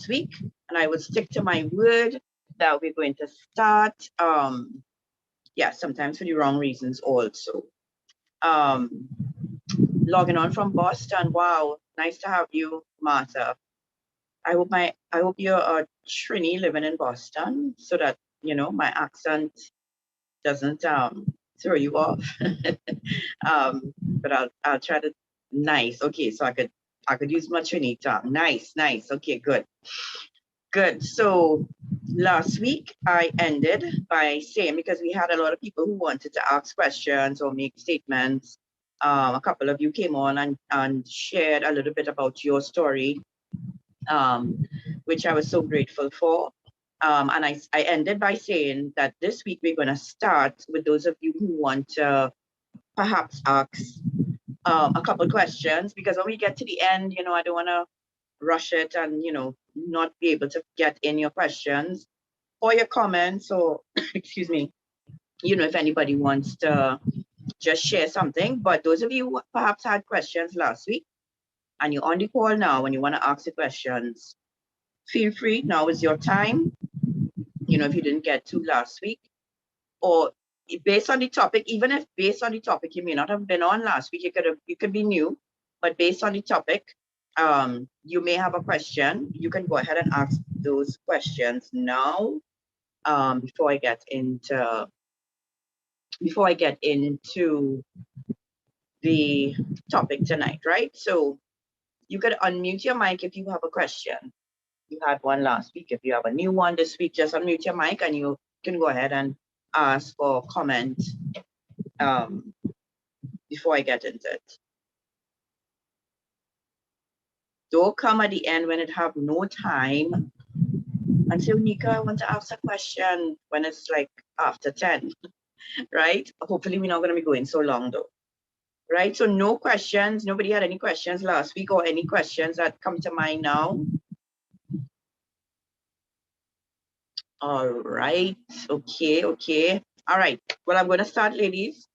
last week, and I will stick to my word that we're going to start. Yeah, sometimes for the wrong reasons also. Logging on from Boston. Wow, nice to have you, Martha. I hope you're a Trini living in Boston, so that my accent doesn't throw you off. But I'll try to nice. Okay, so I could use my Trini tongue. Nice. Okay, good. So last week I ended by saying, because we had a lot of people who wanted to ask questions or make statements. A couple of you came on and shared a little bit about your story, which I was so grateful for. And I ended by saying that this week we're going to start with those of you who want to perhaps ask a couple questions, because when we get to the end, I don't want to rush it and, not be able to get in your questions or your comments, or, excuse me, if anybody wants to just share something. But those of you who perhaps had questions last week and you're on the call now and you want to ask the questions, feel free. Now is your time. If you didn't get to last week, or based on the topic, even if based on the topic you may not have been on last week, you could be new, but based on the topic, you may have a question. You can go ahead and ask those questions now, before I get into the topic tonight, right? So you could unmute your mic if you have a question. You had one last week. If you have a new one this week, just unmute your mic and you can go ahead and ask or comment before I get into it. Don't come at the end when it have no time and say, Nika, I want to ask a question, when it's like after 10, right? Hopefully we're not going to be going so long though, right? So no questions. Nobody had any questions last week, or any questions that come to mind now? All right. Okay. All right. Well, I'm going to start, ladies.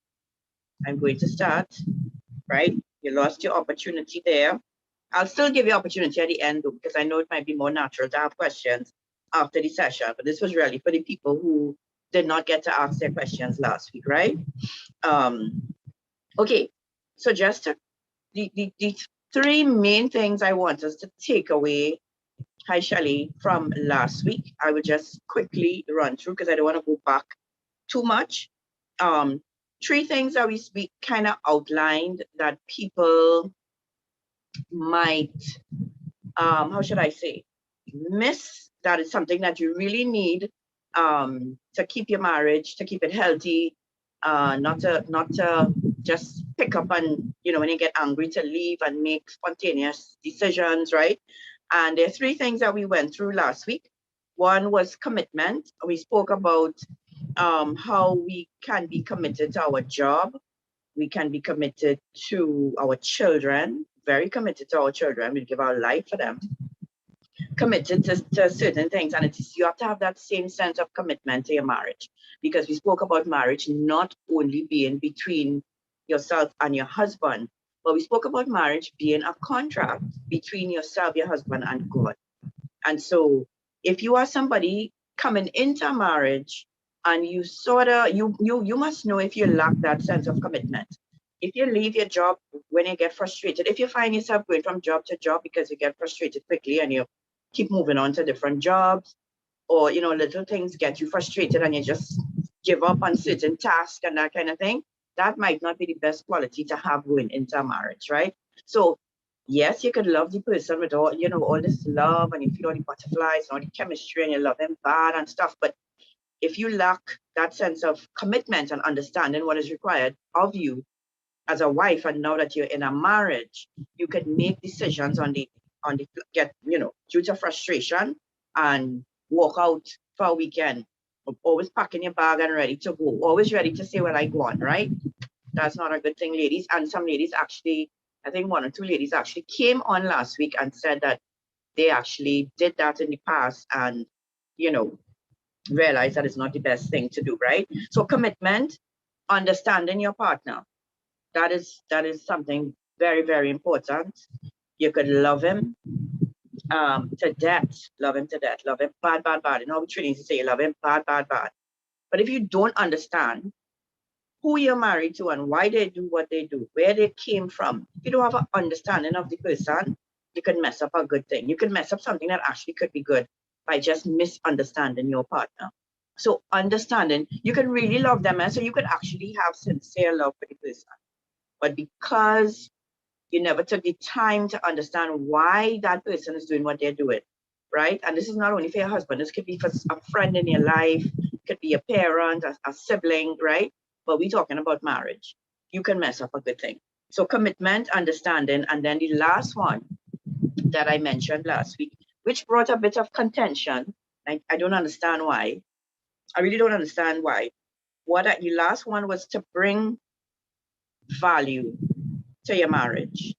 I'm going to start, right? You lost your opportunity there. I'll still give you opportunity at the end, though, because I know it might be more natural to have questions after the session. But this was really for the people who did not get to ask their questions last week, right? Okay. So just the three main things I want us to take away, hi Shelly, from last week, I will just quickly run through because I don't want to go back too much. Three things that we kind of outlined that people might, how should I say, miss. That is something that you really need to keep your marriage, to keep it healthy, not to just pick up and, when you get angry, to leave and make spontaneous decisions, right? And there are three things that we went through last week. One was commitment. We spoke about how we can be committed to our job. We can be committed to our children, very committed to our children. We give our life for them. Committed to certain things. And you have to have that same sense of commitment to your marriage, because we spoke about marriage not only being between yourself and your husband, but we spoke about marriage being a contract between yourself, your husband, and God. And so if you are somebody coming into a marriage and you you must know if you lack that sense of commitment. If you leave your job when you get frustrated, if you find yourself going from job to job because you get frustrated quickly and you keep moving on to different jobs, or little things get you frustrated and you just give up on certain tasks and that kind of thing, that might not be the best quality to have going into a marriage, right? So yes, you could love the person with all, all this love, and you feel all the butterflies and all the chemistry and you love them bad and stuff. But if you lack that sense of commitment and understanding what is required of you as a wife, and now that you're in a marriage, you can make decisions due to frustration and walk out for a weekend, always packing your bag and ready to go, always ready to say, well, I go on, right? That's not a good thing, ladies. And some ladies actually, I think one or two ladies actually came on last week and said that they actually did that in the past and, realized that it's not the best thing to do, right? So commitment, understanding your partner, that is something very, very important. You could love him to death, love him to death, love him bad, bad, bad. You know, we train to say you love him bad, bad, bad. But if you don't understand who you're married to and why they do what they do, where they came from, if you don't have an understanding of the person, you can mess up a good thing. You can mess up something that actually could be good by just misunderstanding your partner. So understanding, you can really love them, and so you could actually have sincere love for the person. But because you never took the time to understand why that person is doing what they're doing, right? And this is not only for your husband, this could be for a friend in your life, could be a parent, a sibling, right? But we're talking about marriage. You can mess up a good thing. So commitment, understanding, and then the last one that I mentioned last week, which brought a bit of contention. I don't understand why. I really don't understand why. The last one was to bring value to your marriage.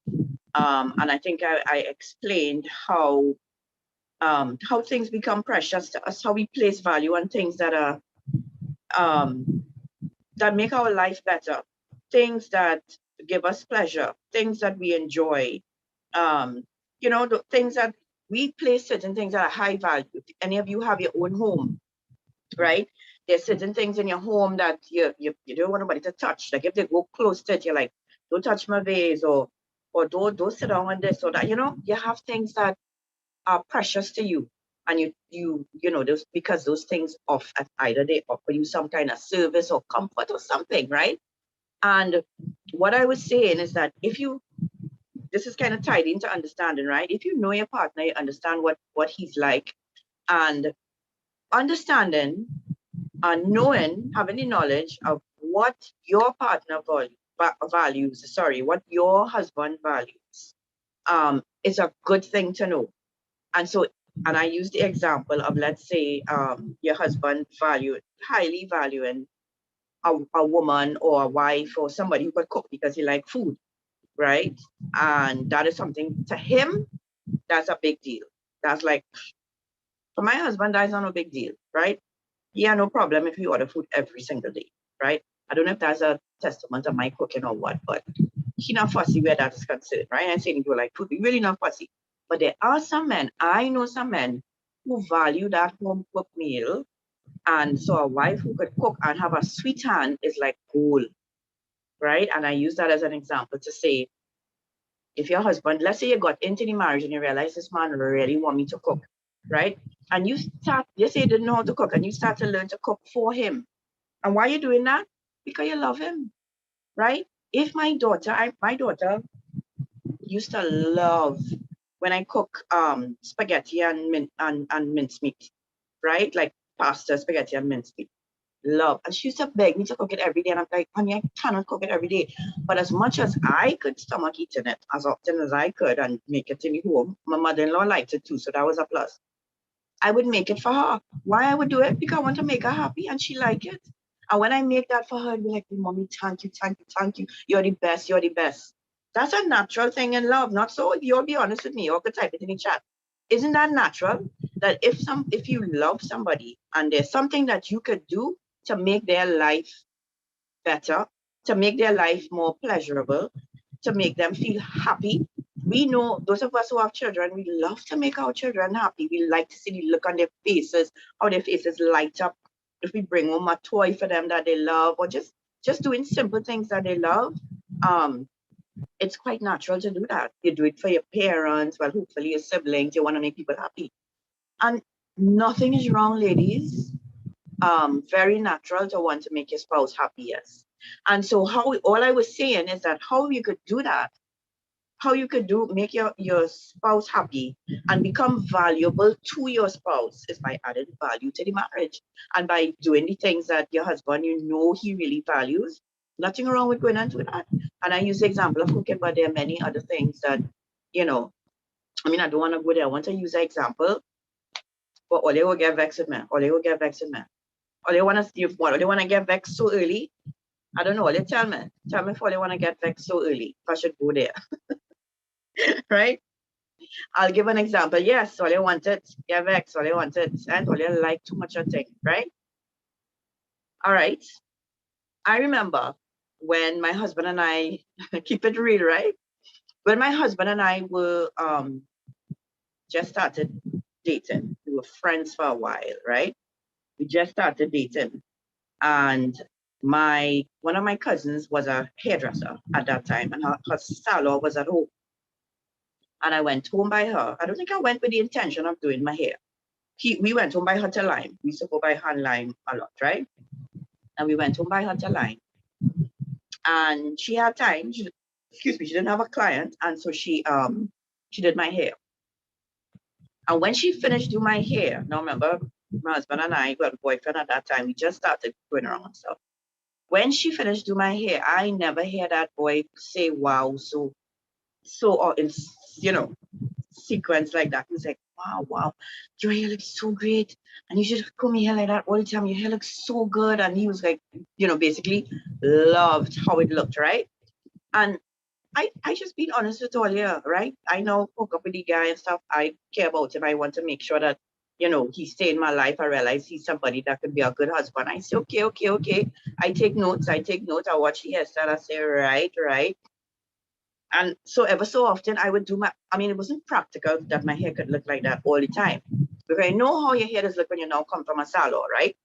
And I think I explained how things become precious to us, how we place value on things that are that make our life better, things that give us pleasure, things that we enjoy. You know, the things that we place certain things that are high value. Any of you have your own home, right? There's certain things in your home that you don't want nobody to touch. Like if they go close to it, you're like, don't touch my vase, or don't sit down on this or that. You know, you have things that are precious to you, and you know those, because those things either they offer you some kind of service or comfort or something, right? And what I was saying is that this is kind of tied into understanding, right? If you know your partner, you understand what he's like, and understanding and knowing, having the knowledge of what your partner values, what your husband values, is a good thing to know. And so, and I use the example of, let's say, your husband highly valuing a woman or a wife or somebody who could cook because he likes food, right? And that is something to him, that's a big deal. That's like, for my husband, that's not a big deal, right? Yeah, no problem if you order food every single day, right? I don't know if that's a testament of my cooking or what, but he not fussy where that is concerned, right? I'm saying you like food, we really not fussy. But there are some men, I know some men who value that home cooked meal. And so a wife who could cook and have a sweet hand is like gold, right? And I use that as an example to say, if your husband, let's say you got into the marriage and you realize this man really want me to cook, right? And you say you didn't know how to cook and you start to learn to cook for him. And why are you doing that? Because you love him, right? If my daughter used to love when I cook spaghetti and mincemeat, right? Like pasta, spaghetti, and mincemeat. Love. And she used to beg me to cook it every day. And I'm like, honey, I cannot cook it every day. But as much as I could stomach eating it, as often as I could, and make it in the home, my mother-in-law liked it too. So that was a plus. I would make it for her. Why I would do it? Because I want to make her happy and she like it. And when I make that for her, I'd be like, mommy, thank you, thank you, thank you. You're the best, you're the best. That's a natural thing in love. Not so, you'll be honest with me, or could type it in the chat. Isn't that natural? That if you love somebody and there's something that you could do to make their life better, to make their life more pleasurable, to make them feel happy. We know, those of us who have children, we love to make our children happy. We like to see the look on their faces, how their faces light up. If we bring home a toy for them that they love, or just doing simple things that they love, it's quite natural to do that. You do it for your parents, well, hopefully your siblings, you want to make people happy. And nothing is wrong, ladies. Very natural to want to make your spouse happy, yes. And so all I was saying is that how you could do that, how you could make your spouse happy and become valuable to your spouse is by adding value to the marriage and by doing the things that your husband, you know, he really values. Nothing wrong with going into that. And I use the example of cooking, but there are many other things that, you know, I mean, I don't want to go there. I want to use an example, but all they will get vexed with me. All they will get vexed with me. Or they want to get vexed so early. I don't know. They tell me if they want to get vexed so early. If I should go there, right? I'll give an example. Yes, all they want it, get vexed. All they want it, and all they like too much of thing, right? All right. I remember when my husband and I keep it real, right? When my husband and I were just started dating. We were friends for a while, right? We just started dating. And one of my cousins was a hairdresser at that time, and her salon was at home. And I went home by her. I don't think I went with the intention of doing my hair. We went home by her to Lime. We used to go by her and Lime a lot, right? And we went home by her to Lime. And she had time. Excuse me, she didn't have a client, and so she did my hair. And when she finished doing my hair, now remember, my husband and I got a boyfriend at that time. We just started going around and stuff. When she finished doing my hair, I never hear that boy say wow in sequence like that. He's like, wow, your hair looks so great, and you should comb your hair like that all the time. Your hair looks so good. And he was like, basically loved how it looked, right? And I just being honest with all you, right? I now hook up with the guy and stuff. I care about him. I want to make sure that, he stay in my life. I realize he's somebody that could be a good husband. I say, okay. I take notes. I watch the hairstyle. I say, right. And so ever so often I would do it wasn't practical that my hair could look like that all the time. Because I know how your hair does look when you now come from a salon, right?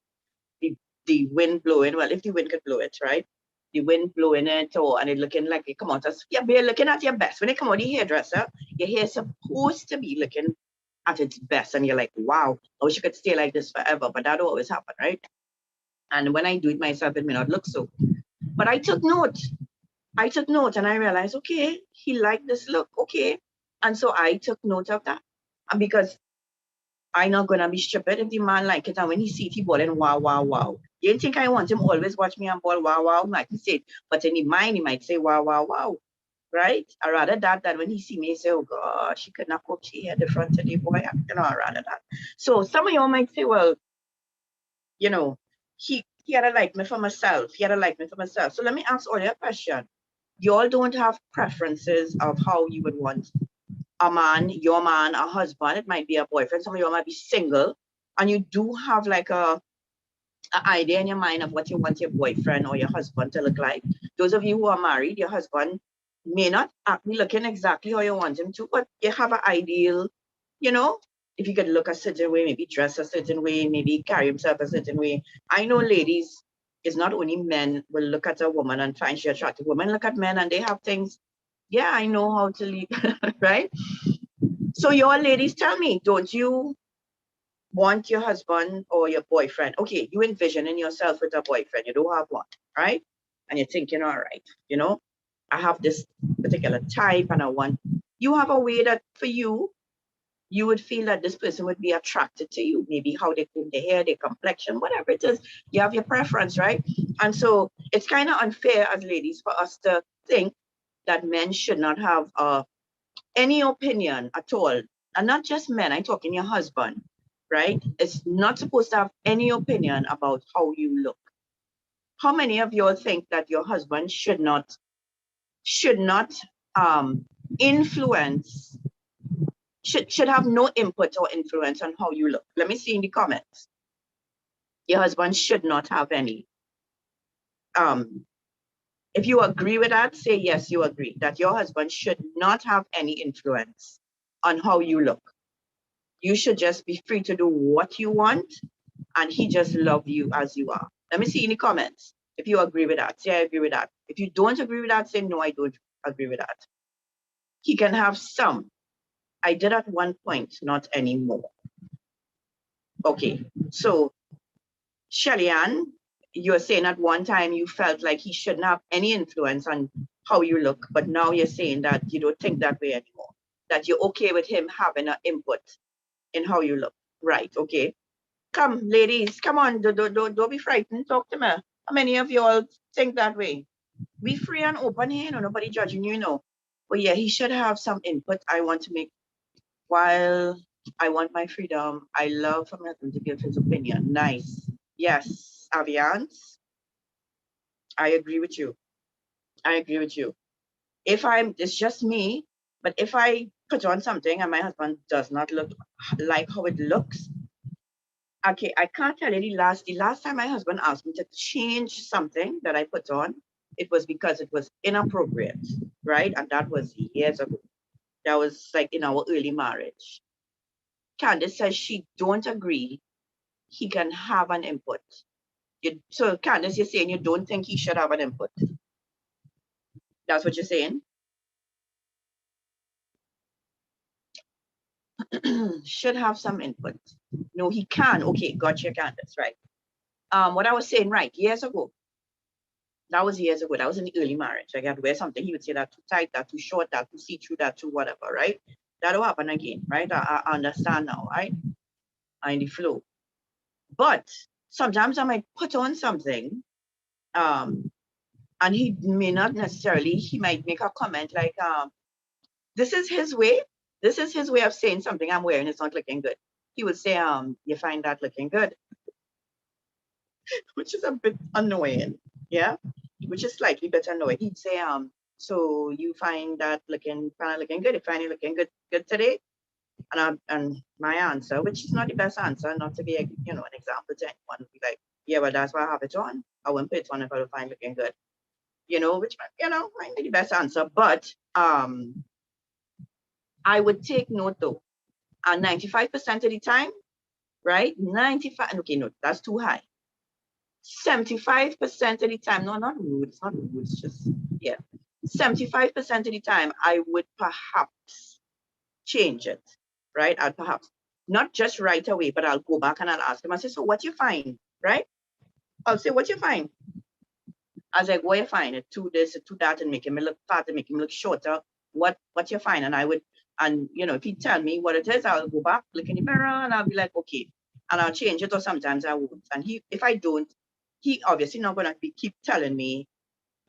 The wind blowing, well, if the wind could blow it, right? The wind blowing it, and it looking like it come out as, you're looking at your best. When it come out the hairdresser, your hair is supposed to be looking at its best. And you're like, wow, I wish you could stay like this forever. But that don't always happen, right? And when I do it myself, it may not look so. But I took note and I realized, okay, he liked this look, okay. And so I took note of that. And because I'm not gonna be stupid if the man like it, and when he see it, he balling wow. You think I want him always watch me and ball wow, like he said, but in the mind he might say wow, right? I rather that than when he see me he say, oh gosh, she could not cook she hair different to the boy. I rather that. So some of y'all might say, well, he had to like me for myself. So let me ask all your question. Y'all don't have preferences of how you would want a man, your man, a husband. It might be a boyfriend. Some of you might be single, and you do have like a idea in your mind of what you want your boyfriend or your husband to look like. Those of you who are married, your husband may not be looking exactly how you want him to, but you have an ideal, if he could look a certain way, maybe dress a certain way, maybe carry himself a certain way. I know ladies, it's not only men will look at a woman and find she attractive. Women look at men and they have things, yeah, I know how to lead, right? So your ladies, tell me, don't you want your husband or your boyfriend? Okay, you envisioning yourself with a boyfriend, you don't have one, right? And you're thinking, all right, I have this particular type and I want, you have a way that for you would feel that this person would be attracted to you, maybe how they comb their hair, their complexion, whatever it is, you have your preference, right? And so it's kind of unfair as ladies for us to think that men should not have any opinion at all. And not just men, I'm talking your husband, right? It's not supposed to have any opinion about how you look. How many of you think that your husband should not influence, should have no input or influence on how you look? Let me see in the comments. Your husband should not have any. If you agree with that, say yes, you agree that your husband should not have any influence on how you look. You should just be free to do what you want, and he just love you as you are. Let me see in the comments if you agree with that. Say I agree with that. If you don't agree with that, say no, I don't agree with that. He can have some. I did at one point, not anymore. Okay, so Shelly Ann, you're saying at one time you felt like he shouldn't have any influence on how you look, but now you're saying that you don't think that way anymore, that you're okay with him having an input in how you look. Right, okay. Come, ladies, come on, don't be frightened, talk to me. How many of you all think that way? Be free and open here, nobody judging you, But yeah, he should have some input. I want to make, while I want my freedom, I love for my husband to give his opinion. Nice. Yes, Aviance, I agree with you. It's just me, but if I put on something and my husband does not look like how it looks, okay, I can't tell you the last time my husband asked me to change something that I put on, it was because it was inappropriate, right? And that was years ago. That was like in our early marriage. Candace says she don't agree, he can have an input. So Candace, you're saying you don't think he should have an input. That's what you're saying? Should have some input. No, he can. Okay, gotcha, Candace, right. What I was saying, right, years ago, that was years ago, that was in the early marriage. I got to wear something, he would say that too tight, that too short, that too see-through, that too whatever, right? That'll happen again, right? I understand now, right? I'm in the flow. But sometimes I might put on something, and he may not necessarily, he might make a comment like, this is his way. This is his way of saying something I'm wearing is not looking good. He would say, you find that looking good, which is a bit annoying, yeah, which is slightly bit annoying. He'd say, so you find that looking kind of looking good. You find it looking good today, and my answer, which is not the best answer, not to be an example to anyone, would be like, yeah, well, that's why I have it on. I wouldn't put it on if I don't find looking good, which might be the best answer, but I would take note though, and 95% of the time, right? 95, okay, no, that's too high. 75% of the time, no, not rude, it's not rude, it's just, yeah. 75% of the time, I would perhaps change it, right? I'll perhaps, not just right away, but I'll go back and I'll ask him, I say, so what you find, right? I'll say, what you find? I was like, what you find? It to this, to that, and making me look fat, and making me look shorter. What you find? And I would, and if he tell me what it is, I'll go back, look in the mirror, and I'll be like, okay, and I'll change it, or sometimes I won't. And if I don't, he obviously not gonna keep telling me,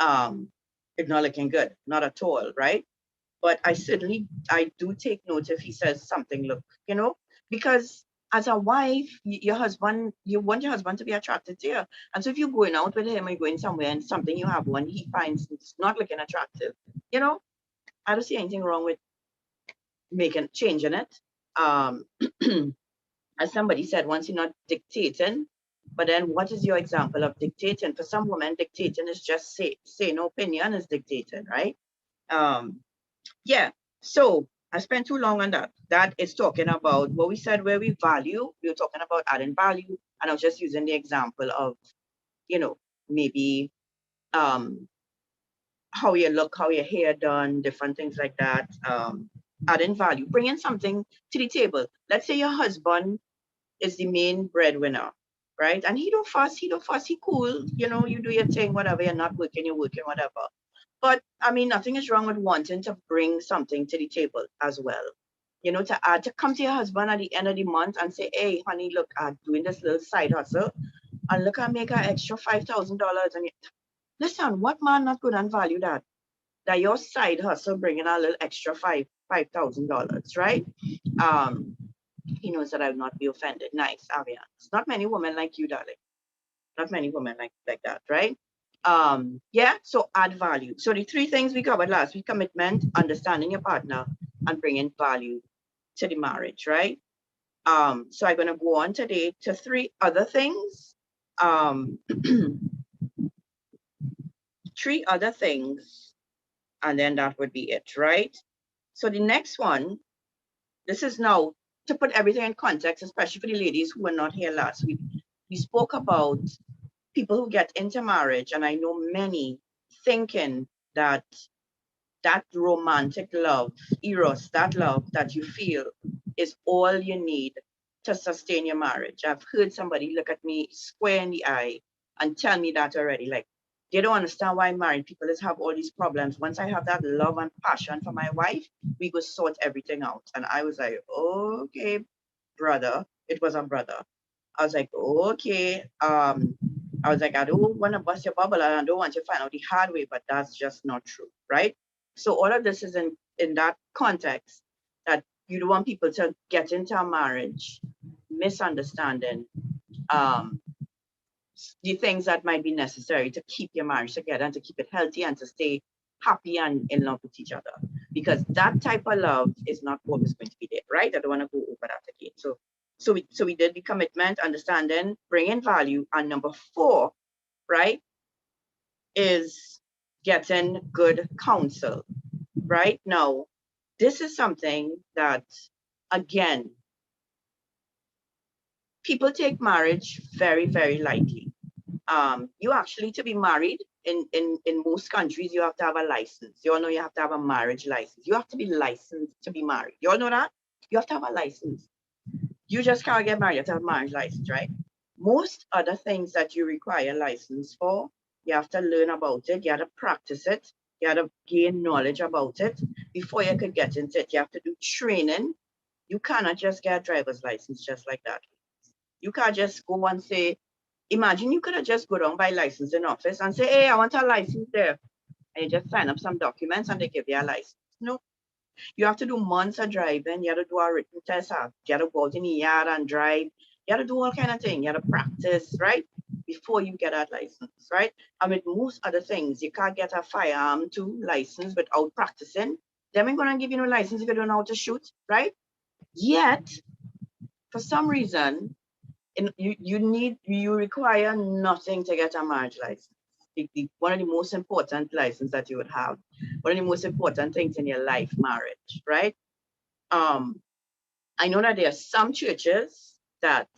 it's not looking good, not at all, right? But I do take note if he says something look, because as a wife, you want your husband to be attracted to you. And so if you're going out with him or you're going somewhere and something you have on, he finds it's not looking attractive, I don't see anything wrong with changing it. As somebody said once, you're not dictating, but then what is your example of dictating? For some women, dictating is just say no opinion is dictating, right? Yeah, so I spent too long on that. That is talking about what we said where we value. We were talking about adding value, and I was just using the example of, maybe how you look, how your hair done, different things like that. Adding value, bringing something to the table. Let's say your husband is the main breadwinner, right? And he don't fuss, he cool, you do your thing, whatever, you're not working, you're working, whatever. But I mean, nothing is wrong with wanting to bring something to the table as well. To come to your husband at the end of the month and say, hey, honey, look, I'm doing this little side hustle, and look, I make an extra $5,000. And listen, what man not good and value that? That your side hustle bringing a little extra $5,000, right? He knows that I will not be offended. Nice, Avian. It's not many women like you, darling. Not many women like that, right? Yeah, so add value. So the three things we covered last week: commitment, understanding your partner, and bringing value to the marriage, right? So I'm going to go on today to three other things. Three other things, and then that would be it, right? So the next one, this is now to put everything in context, especially for the ladies who were not here last week. We spoke about people who get into marriage, and I know many thinking that romantic love, eros, that love that you feel is all you need to sustain your marriage. I've heard somebody look at me square in the eye and tell me that already. Like, they don't understand why married people have all these problems. Once I have that love and passion for my wife, we go sort everything out. And I was like, okay, brother. It was a brother. I was like, okay. I was like, I don't want to bust your bubble, and I don't want you to find out the hard way, but that's just not true, right? So all of this is in that context, that you don't want people to get into a marriage misunderstanding the things that might be necessary to keep your marriage together and to keep it healthy and to stay happy and in love with each other. Because that type of love is not always going to be there, right? I don't want to go over that again. So we did the commitment, understanding, bringing value, and number 4, right, is getting good counsel. Right now, this is something that, again, people take marriage very, very lightly. You actually, to be married in most countries, you have to have a license. You all know you have to have a marriage license. You have to be licensed to be married. You all know that? You have to have a license. You just can't get married, you have to have a marriage license, right? Most other things that you require a license for, you have to learn about it, you have to practice it, you have to gain knowledge about it before you could get into it. You have to do training. You cannot just get a driver's license just like that. You can't just go and say, imagine you could have just go down by licensing office and say, hey, I want a license there. And you just sign up some documents and they give you a license. No, you have to do months of driving. You have to do a written test. You have to go out in the yard and drive. You have to do all kind of things. You have to practice, right? Before you get that license, right? And with most other things, you can't get a firearm to license without practicing. They ain't gonna give you no license if you don't know how to shoot, right? Yet, for some reason, you require nothing to get a marriage license. One of the most important license that you would have, one of the most important things in your life, marriage, right? I know that there are some churches that,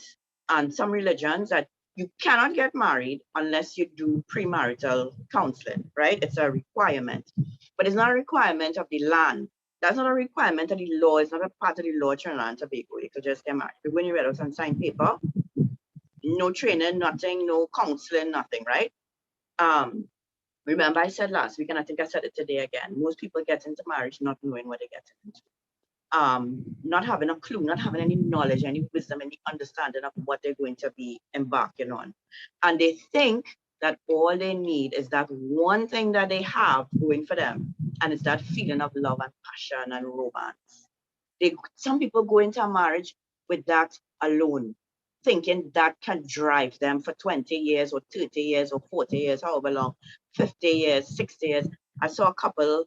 and some religions that you cannot get married unless you do premarital counseling, right? It's a requirement, but it's not a requirement of the land. That's not a requirement of the law. It's not a part of the law of Trinidad and Tobago. You could just get married. But when you read out and sign paper, no training, nothing, no counseling, nothing, right? Remember I said last week, and I think I said it today again, most people get into marriage not knowing what they get into. Not having a clue, not having any knowledge, any wisdom, any understanding of what they're going to be embarking on. And they think that all they need is that one thing that they have going for them, and it's that feeling of love and passion and romance. Some people go into a marriage with that alone, thinking that can drive them for 20 years or 30 years or 40 years, however long, 50 years, 60 years. I saw a couple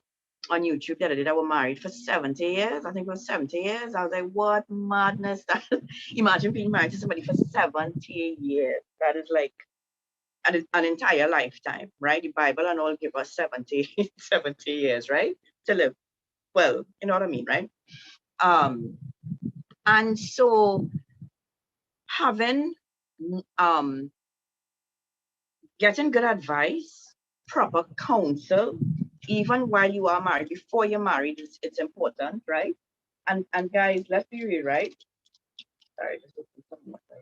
on YouTube the other day that were married for 70 years. I think it was 70 years. I was like, what madness. Imagine being married to somebody for 70 years. That is like an entire lifetime, right? The Bible and all give us 70 years, right? To live. Well, you know what I mean, right? And so having getting good advice, proper counsel, even while you are married, before you're married, it's important, right? And guys, let's be real, right? Sorry, just open something up there.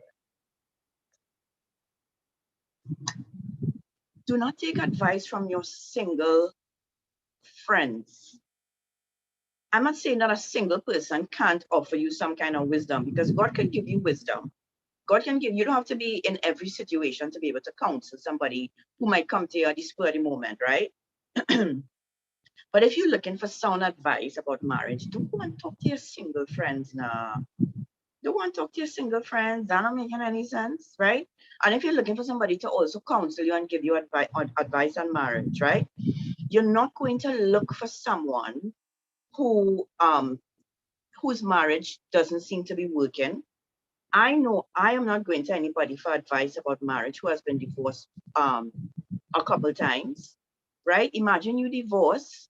Do not take advice from your single friends. I'm not saying that a single person can't offer you some kind of wisdom, because God can give you wisdom. God can give, you don't have to be in every situation to be able to counsel somebody who might come to you at the spur of the moment, right? But if you're looking for sound advice about marriage, don't go and talk to your single friends now. Don't want to talk to your single friends. That not making any sense, right? And if you're looking for somebody to also counsel you and give you advice on marriage, right? You're not going to look for someone who whose marriage doesn't seem to be working. I know I am not going to anybody for advice about marriage who has been divorced a couple times, right? Imagine you divorce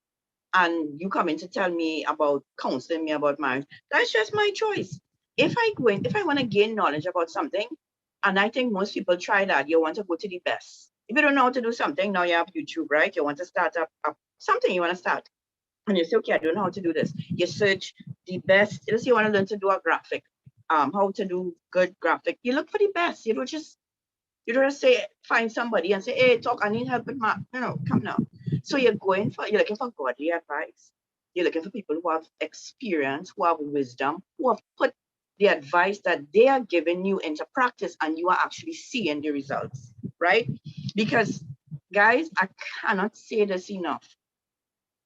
and you come in to tell me about counseling me about marriage. That's just my choice. If I want to gain knowledge about something, and I think most people try that, you want to go to the best. If you don't know how to do something, now you have YouTube, right? You want to start up something you want to start. And you say, okay, I don't know how to do this. You search the best. Let's say you want to learn to do a graphic, how to do good graphic. You look for the best. You don't just say, find somebody and say, hey, talk, I need help with my, no, come now. So you're looking for godly advice. You're looking for people who have experience, who have wisdom, who have put the advice that they are giving you into practice, and you are actually seeing the results, right? Because guys, I cannot say this enough.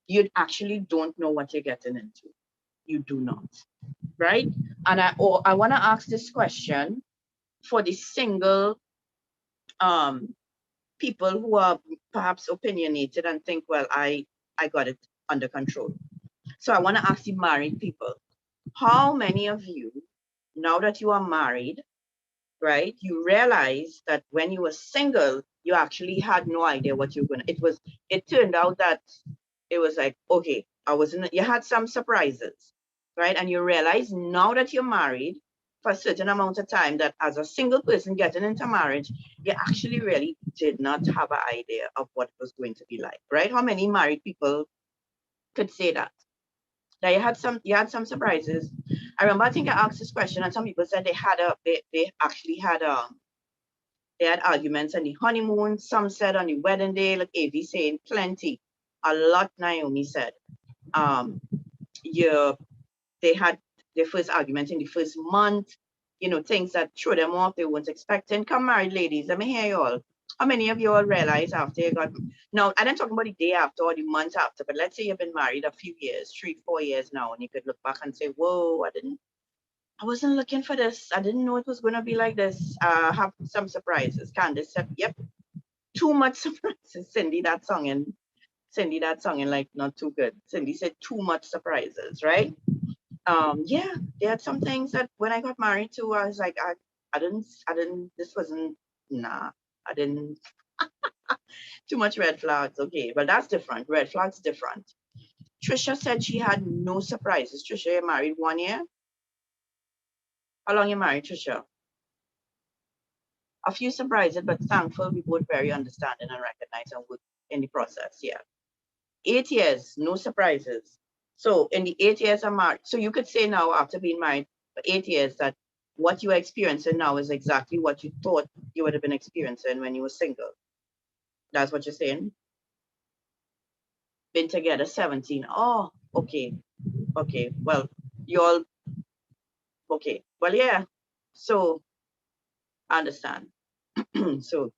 You actually don't know what you're getting into. You do not, right? And I want to ask this question for the single people who are perhaps opinionated and think, well, I got it under control. So I want to ask the married people, how many of you, now that you are married, right, you realize that when you were single, you actually had no idea what you were going to, it turned out that it was like, okay, you had some surprises, right? And you realize now that you're married, for a certain amount of time that as a single person getting into marriage, you actually really did not have an idea of what it was going to be like, right? How many married people could say that? That you had some surprises. I remember, I think I asked this question, and some people said they actually had they had arguments on the honeymoon. Some said on the wedding day, like Avi saying plenty. A lot, Naomi said. They had their first argument in the first month, you know, things that threw them off, they weren't expecting. Come, married ladies, let me hear you all. How many of you all realize after you got, now, I didn't talk about the day after or the month after, but let's say you've been married a few years, 3-4 years now, and you could look back and say, whoa, I wasn't looking for this. I didn't know it was going to be like this. Have some surprises. Candace said, yep, too much surprises. Cindy, that song and like not too good. Cindy said too much surprises, right? Yeah, there are some things that when I got married to, I was like, I didn't, this wasn't, nah, I didn't, too much red flags. Okay, but that's different. Red flags different. Trisha said she had no surprises. Trisha, you're married 1 year? How long you married, Trisha? A few surprises, but thankful we both very understanding and recognize and good in the process. Yeah. 8 years, no surprises. So in the 8 years of marriage, so you could say now after being married for 8 years that what you are experiencing now is exactly what you thought you would have been experiencing when you were single. That's what you're saying? Been together 17. Oh, okay. Okay. Well, you all, okay. Well, yeah. So I understand. So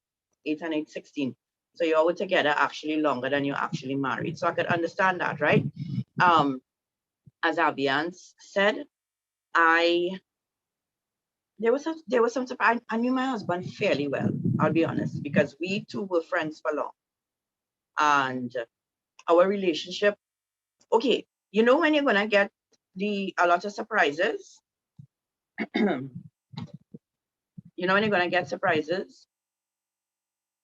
8 and 8, 16. So you all were together actually longer than you actually married. So I could understand that, right? As Avian said, there was some surprise. I knew my husband fairly well, I'll be honest, because we two were friends for long. And our relationship, okay, you know when you're gonna get a lot of surprises? You know when you're gonna get surprises?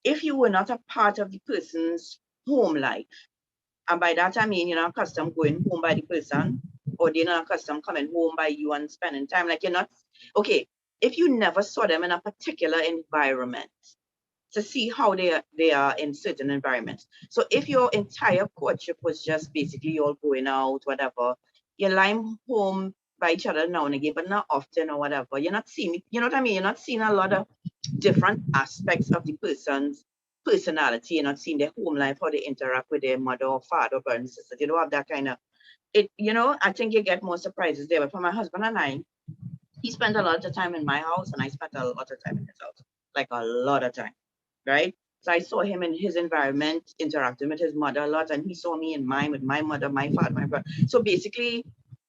If you were not a part of the person's home life, and by that I mean you're not accustomed going home by the person, or they're not accustomed coming home by you and spending time, like you're not, okay, if you never saw them in a particular environment, to see how they are in certain environments. So if your entire courtship was just basically you all going out, whatever, you're lying home by each other now and again, but not often or whatever, you're not seeing, you know what I mean? You're not seeing a lot of different aspects of the person's personality. You're not seeing their home life, how they interact with their mother or father, brother and sister. You don't have that kind of, you know, I think you get more surprises there. But for my husband and I, he spent a lot of time in my house and I spent a lot of time in his house, like a lot of time, right? So I saw him in his environment interacting with his mother a lot, and he saw me in mine with my mother, my father, my brother. So basically,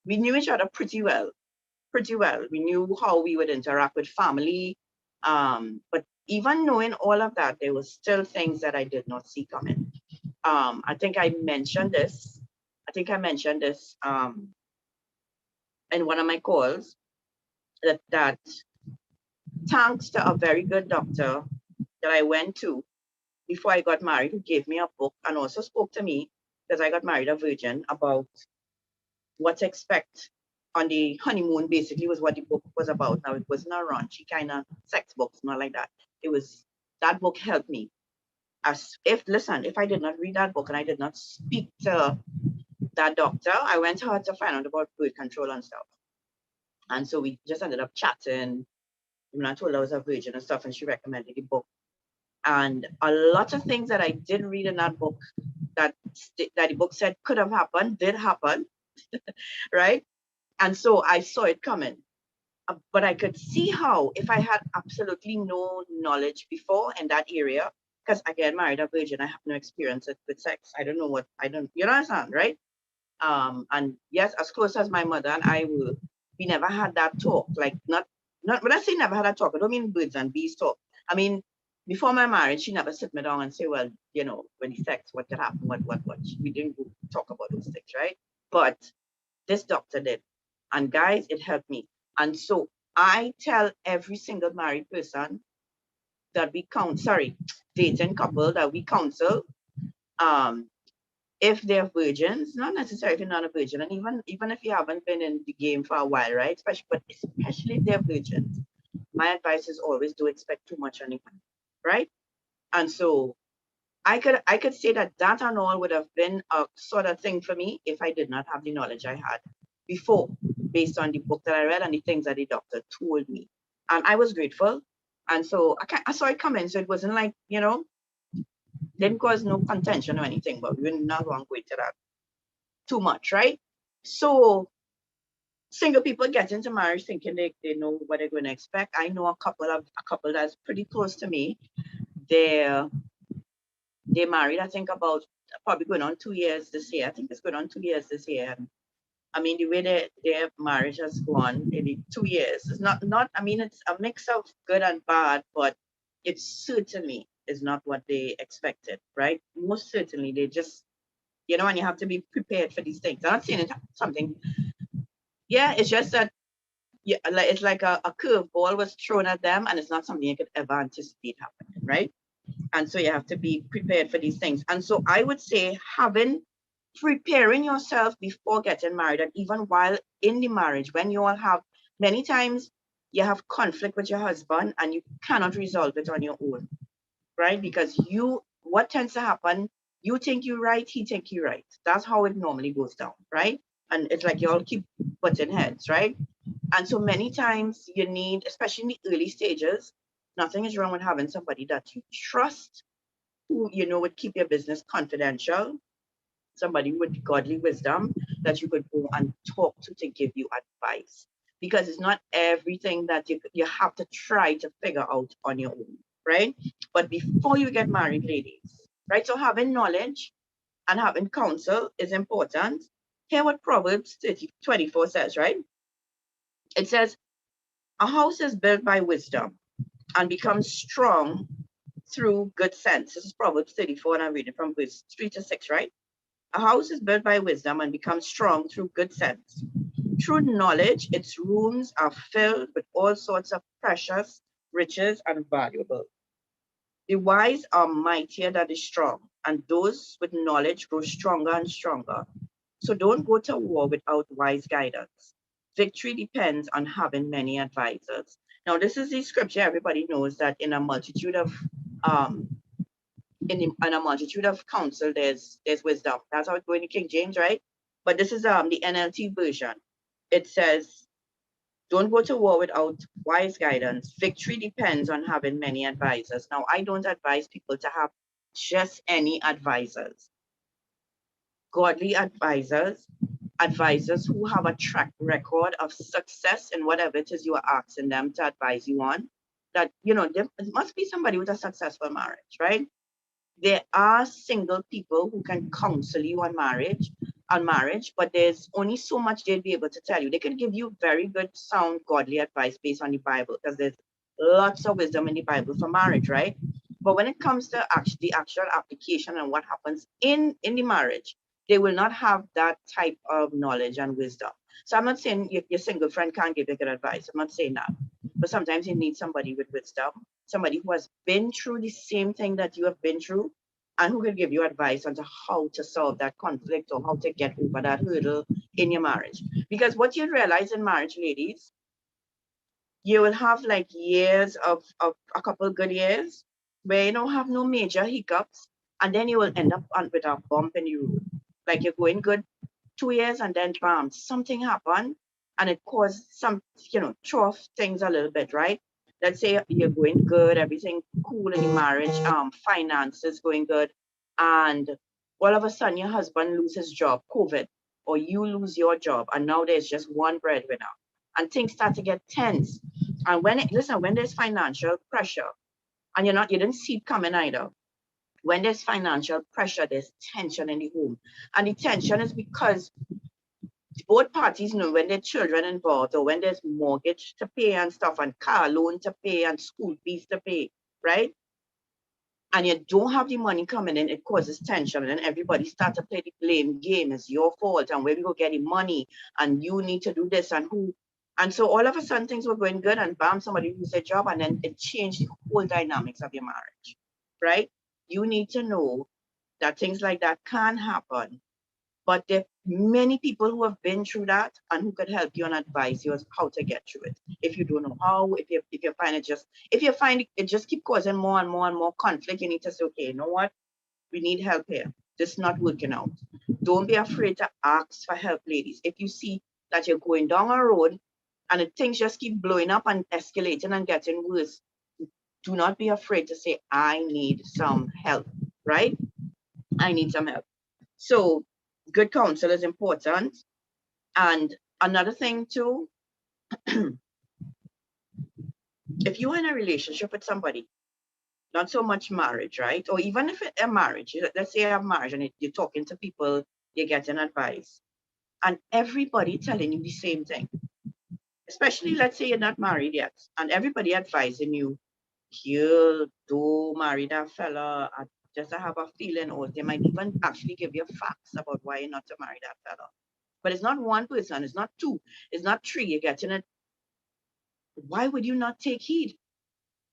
we knew each other pretty well, pretty well. We knew how we would interact with family. But even knowing all of that, there was still things that I did not see coming. I think I mentioned this. In one of my calls, that thanks to a very good doctor that I went to before I got married, who gave me a book and also spoke to me, because I got married a virgin, about what to expect on the honeymoon, basically was what the book was about. Now, it wasn't a raunchy kind of sex book, not like that. It was, that book helped me. Listen, if I did not read that book and I did not speak to that doctor, I went to her to find out about birth control and stuff. And so we just ended up chatting. I told her I was a virgin and stuff, and she recommended the book. And a lot of things that I did read in that book that the book said could have happened, did happen, right? And so I saw it coming. But I could see how, if I had absolutely no knowledge before in that area, because again, married a virgin, I have no experience with sex. I don't know you understand, right? And yes, as close as my mother and I were, we never had that talk. Like not when I say never had that talk, I don't mean birds and bees talk. I mean, before my marriage, she never sit me down and say, well, you know, when the sex, what could happen, what. We didn't talk about those things, right? But this doctor did. And guys, it helped me. And so I tell every single married person that dating couple that we counsel, if they're virgins, not necessarily if you're not a virgin, and even if you haven't been in the game for a while, right? Especially if they're virgins, my advice is always do expect too much on the money, right? And so I could say that that and all would have been a sort of thing for me if I did not have the knowledge I had before, based on the book that I read and the things that the doctor told me. And I was grateful. And so I saw it coming. So it wasn't like, didn't cause no contention or anything, but we're not going to go into that too much, right? So single people get into marriage thinking they know what they're going to expect. I know a couple that's pretty close to me. They're married, I think about probably going on 2 years this year. I think it's going on 2 years this year. And I mean, the way their marriage has gone in the 2 years is not, I mean, it's a mix of good and bad, but it certainly is not what they expected, right? Most certainly, they just, and you have to be prepared for these things. I'm not saying it's something, yeah, it's just that, yeah, it's like a curveball was thrown at them, and it's not something you could ever anticipate happening, right? And so you have to be prepared for these things. And so I would say preparing yourself before getting married, and even while in the marriage, when you all have, many times you have conflict with your husband and you cannot resolve it on your own, right? Because what tends to happen, you think you're right, he think you're right. That's how it normally goes down, right? And it's like you all keep butting heads, right? And so many times you need, especially in the early stages, nothing is wrong with having somebody that you trust, who would keep your business confidential, somebody with godly wisdom that you could go and talk to give you advice. Because it's not everything that you have to try to figure out on your own, right? But before you get married, ladies, right? So having knowledge and having counsel is important. Hear what Proverbs 24 says, right? It says, a house is built by wisdom and becomes strong through good sense. This is Proverbs 34, and I'm reading from verse 3 to 6, right? A house is built by wisdom and becomes strong through good sense. Through knowledge, its rooms are filled with all sorts of precious riches and valuable. The wise are mightier than the strong, and those with knowledge grow stronger and stronger. So don't go to war without wise guidance. Victory depends on having many advisors. Now, this is the scripture everybody knows that in a multitude of counsel, there's wisdom. That's how it's going in King James, right? But this is the NLT version. It says, don't go to war without wise guidance. Victory depends on having many advisors. Now, I don't advise people to have just any advisors. Godly advisors who have a track record of success in whatever it is you are asking them to advise you on. That, there must be somebody with a successful marriage, right? There are single people who can counsel you on marriage, but there's only so much they'll be able to tell you. They can give you very good, sound, godly advice based on the Bible, because there's lots of wisdom in the Bible for marriage, right? But when it comes to the actual application and what happens in the marriage, they will not have that type of knowledge and wisdom. So I'm not saying your single friend can't give you good advice. I'm not saying that. But sometimes you need somebody with wisdom, somebody who has been through the same thing that you have been through, and who can give you advice on how to solve that conflict or how to get over that hurdle in your marriage. Because what you realize in marriage, ladies, you will have like years of a couple good years where you don't have no major hiccups, and then you will end up with a bump in the road. Like you're going good 2 years, and then bam, something happened, and it caused some, throw off things a little bit, right? Let's say you're going good, everything cool in the marriage, finances going good, and all of a sudden your husband loses his job, COVID, or you lose your job, and now there's just one breadwinner, and things start to get tense. And when there's financial pressure, and you didn't see it coming either. When there's financial pressure, there's tension in the home, and the tension is because both parties know when there's children involved, or when there's mortgage to pay and stuff, and car loan to pay and school fees to pay, right? And you don't have the money coming in, it causes tension, and then everybody starts to play the blame game. It's your fault, and where we go get the money, and you need to do this, and who. And so all of a sudden things were going good, and bam, somebody loses their job, and then it changed the whole dynamics of your marriage, right? You need to know that things like that can happen. But there are many people who have been through that and who could help you and advise you as how to get through it. If you don't know how, if you find it just, if you find it just keep causing more and more and more conflict, you need to say, okay, you know what? We need help here. This is not working out. Don't be afraid to ask for help, ladies. If you see that you're going down a road and the things just keep blowing up and escalating and getting worse, do not be afraid to say, I need some help, right? I need some help. So good counsel is important. And another thing too, if you're in a relationship with somebody, not so much marriage, right? Or even if it's a marriage, let's say you have marriage and you're talking to people, you're getting advice, and everybody telling you the same thing. Especially, let's say you're not married yet, and everybody advising you, you don't marry that fella, just to have a feeling, or they might even actually give you facts about why you're not to marry that fella. But it's not one person, it's not two, it's not three, you're getting it. Why would you not take heed,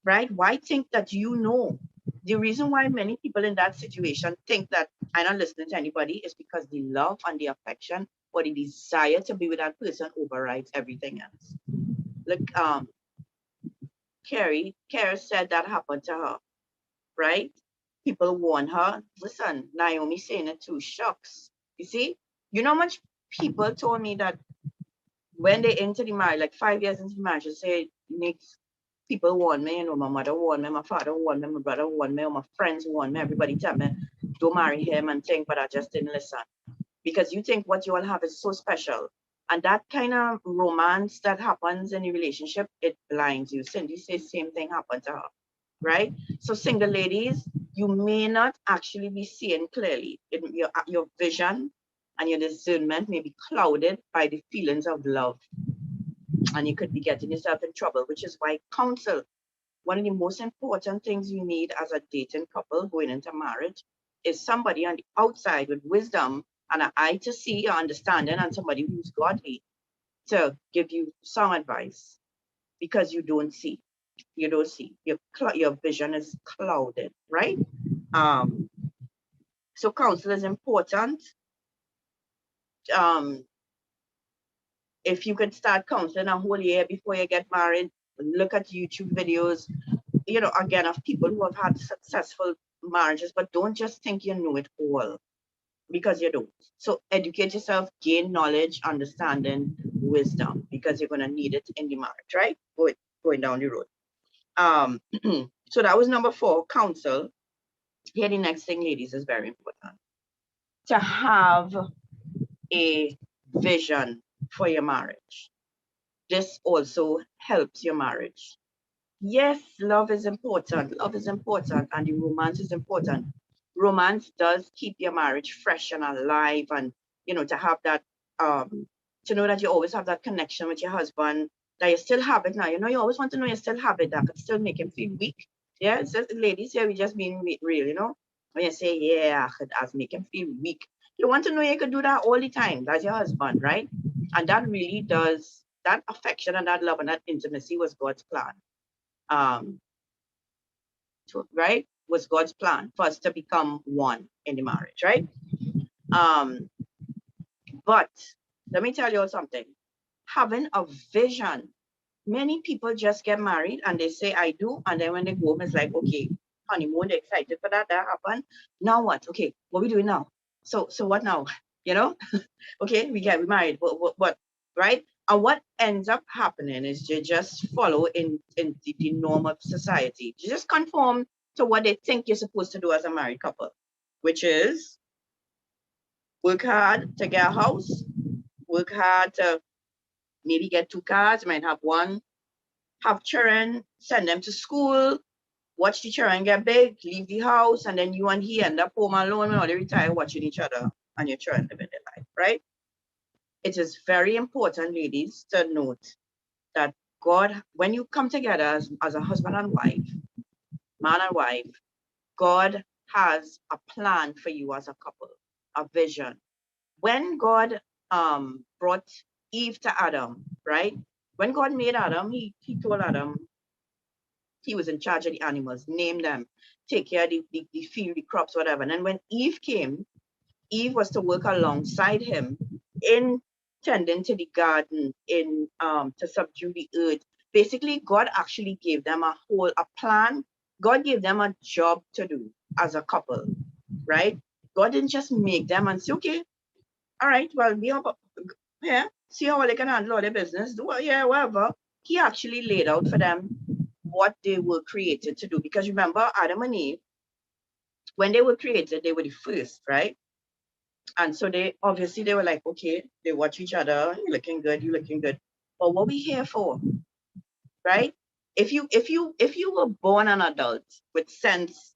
right? Why think that you know? The reason why many people in that situation think that I'm not listening to anybody is because the love and the affection or the desire to be with that person overrides everything else. Look, Carrie said that happened to her, right? People warn her. Listen, Naomi saying it too. Shucks. You see, you know how much people told me that when they enter the marriage, like 5 years into the marriage, they say, Nick, people warn me, you know, my mother warned me, my father warned me, my brother warned me, my friends warned me, everybody tell me, don't marry him and think, but I just didn't listen. Because you think what you all have is so special. And that kind of romance that happens in a relationship, it blinds you. Cindy says same thing happened to her, right? So single ladies, you may not actually be seeing clearly. Your vision and your discernment may be clouded by the feelings of love. And you could be getting yourself in trouble, which is why counsel, one of the most important things you need as a dating couple going into marriage, is somebody on the outside with wisdom and an eye to see or understanding, and somebody who's godly to give you some advice, because you don't see. You don't see. Your vision is clouded, right? So counsel is important. If you could start counseling a whole year before you get married, look at YouTube videos, you know, again, of people who have had successful marriages, but don't just think you know it all, because you don't. So educate yourself, gain knowledge, understanding, wisdom, because you're going to need it in the marriage, right? Going down the road. So that was number 4, counsel. Here, the next thing, ladies, is very important. To have a vision for your marriage. This also helps your marriage. Yes, love is important. Love is important, and the romance is important. Romance does keep your marriage fresh and alive, and you know, to have that, to know that you always have that connection with your husband, that you still have it now. You know, you always want to know you still have it, that could still make him feel weak. Yeah, it's just, ladies, here we just being real, you know. When you say, yeah, I could as make him feel weak, you want to know you could do that all the time. That's your husband, right? And that really does, that affection and that love and that intimacy was God's plan. Right, was God's plan for us to become one in the marriage, right? But let me tell you something. Having a vision. Many people just get married and they say I do, and then when they go home, it's like, okay, honeymoon, they're excited for that happened. Now what? Okay, what are we doing now? So what now? You know, okay, we married, what, right? And what ends up happening is you just follow in the norm of society. You just conform to what they think you're supposed to do as a married couple, which is work hard to get a house, work hard to maybe get 2 cars, you might have one, have children, send them to school, watch the children get big, leave the house, and then you and he end up home alone when they retire, watching each other and your children living their life, right? It is very important, ladies, to note that God, when you come together as a husband and wife, man and wife, God has a plan for you as a couple, a vision. When God brought Eve to Adam, right? When God made Adam, he told Adam, He was in charge of the animals, name them, take care of the field, the crops, whatever. And then when Eve came, Eve was to work alongside him in tending to the garden, in to subdue the earth. Basically, God actually gave them a plan. God gave them a job to do as a couple, right? God didn't just make them and say, okay, all right, well, be up here, see how they can handle all their business, do yeah, whatever. He actually laid out for them what they were created to do. Because remember, Adam and Eve, when they were created, they were the first, right? And so they were like, okay, they watch each other, you're looking good, you're looking good. But what we here for, right? If you were born an adult with sense,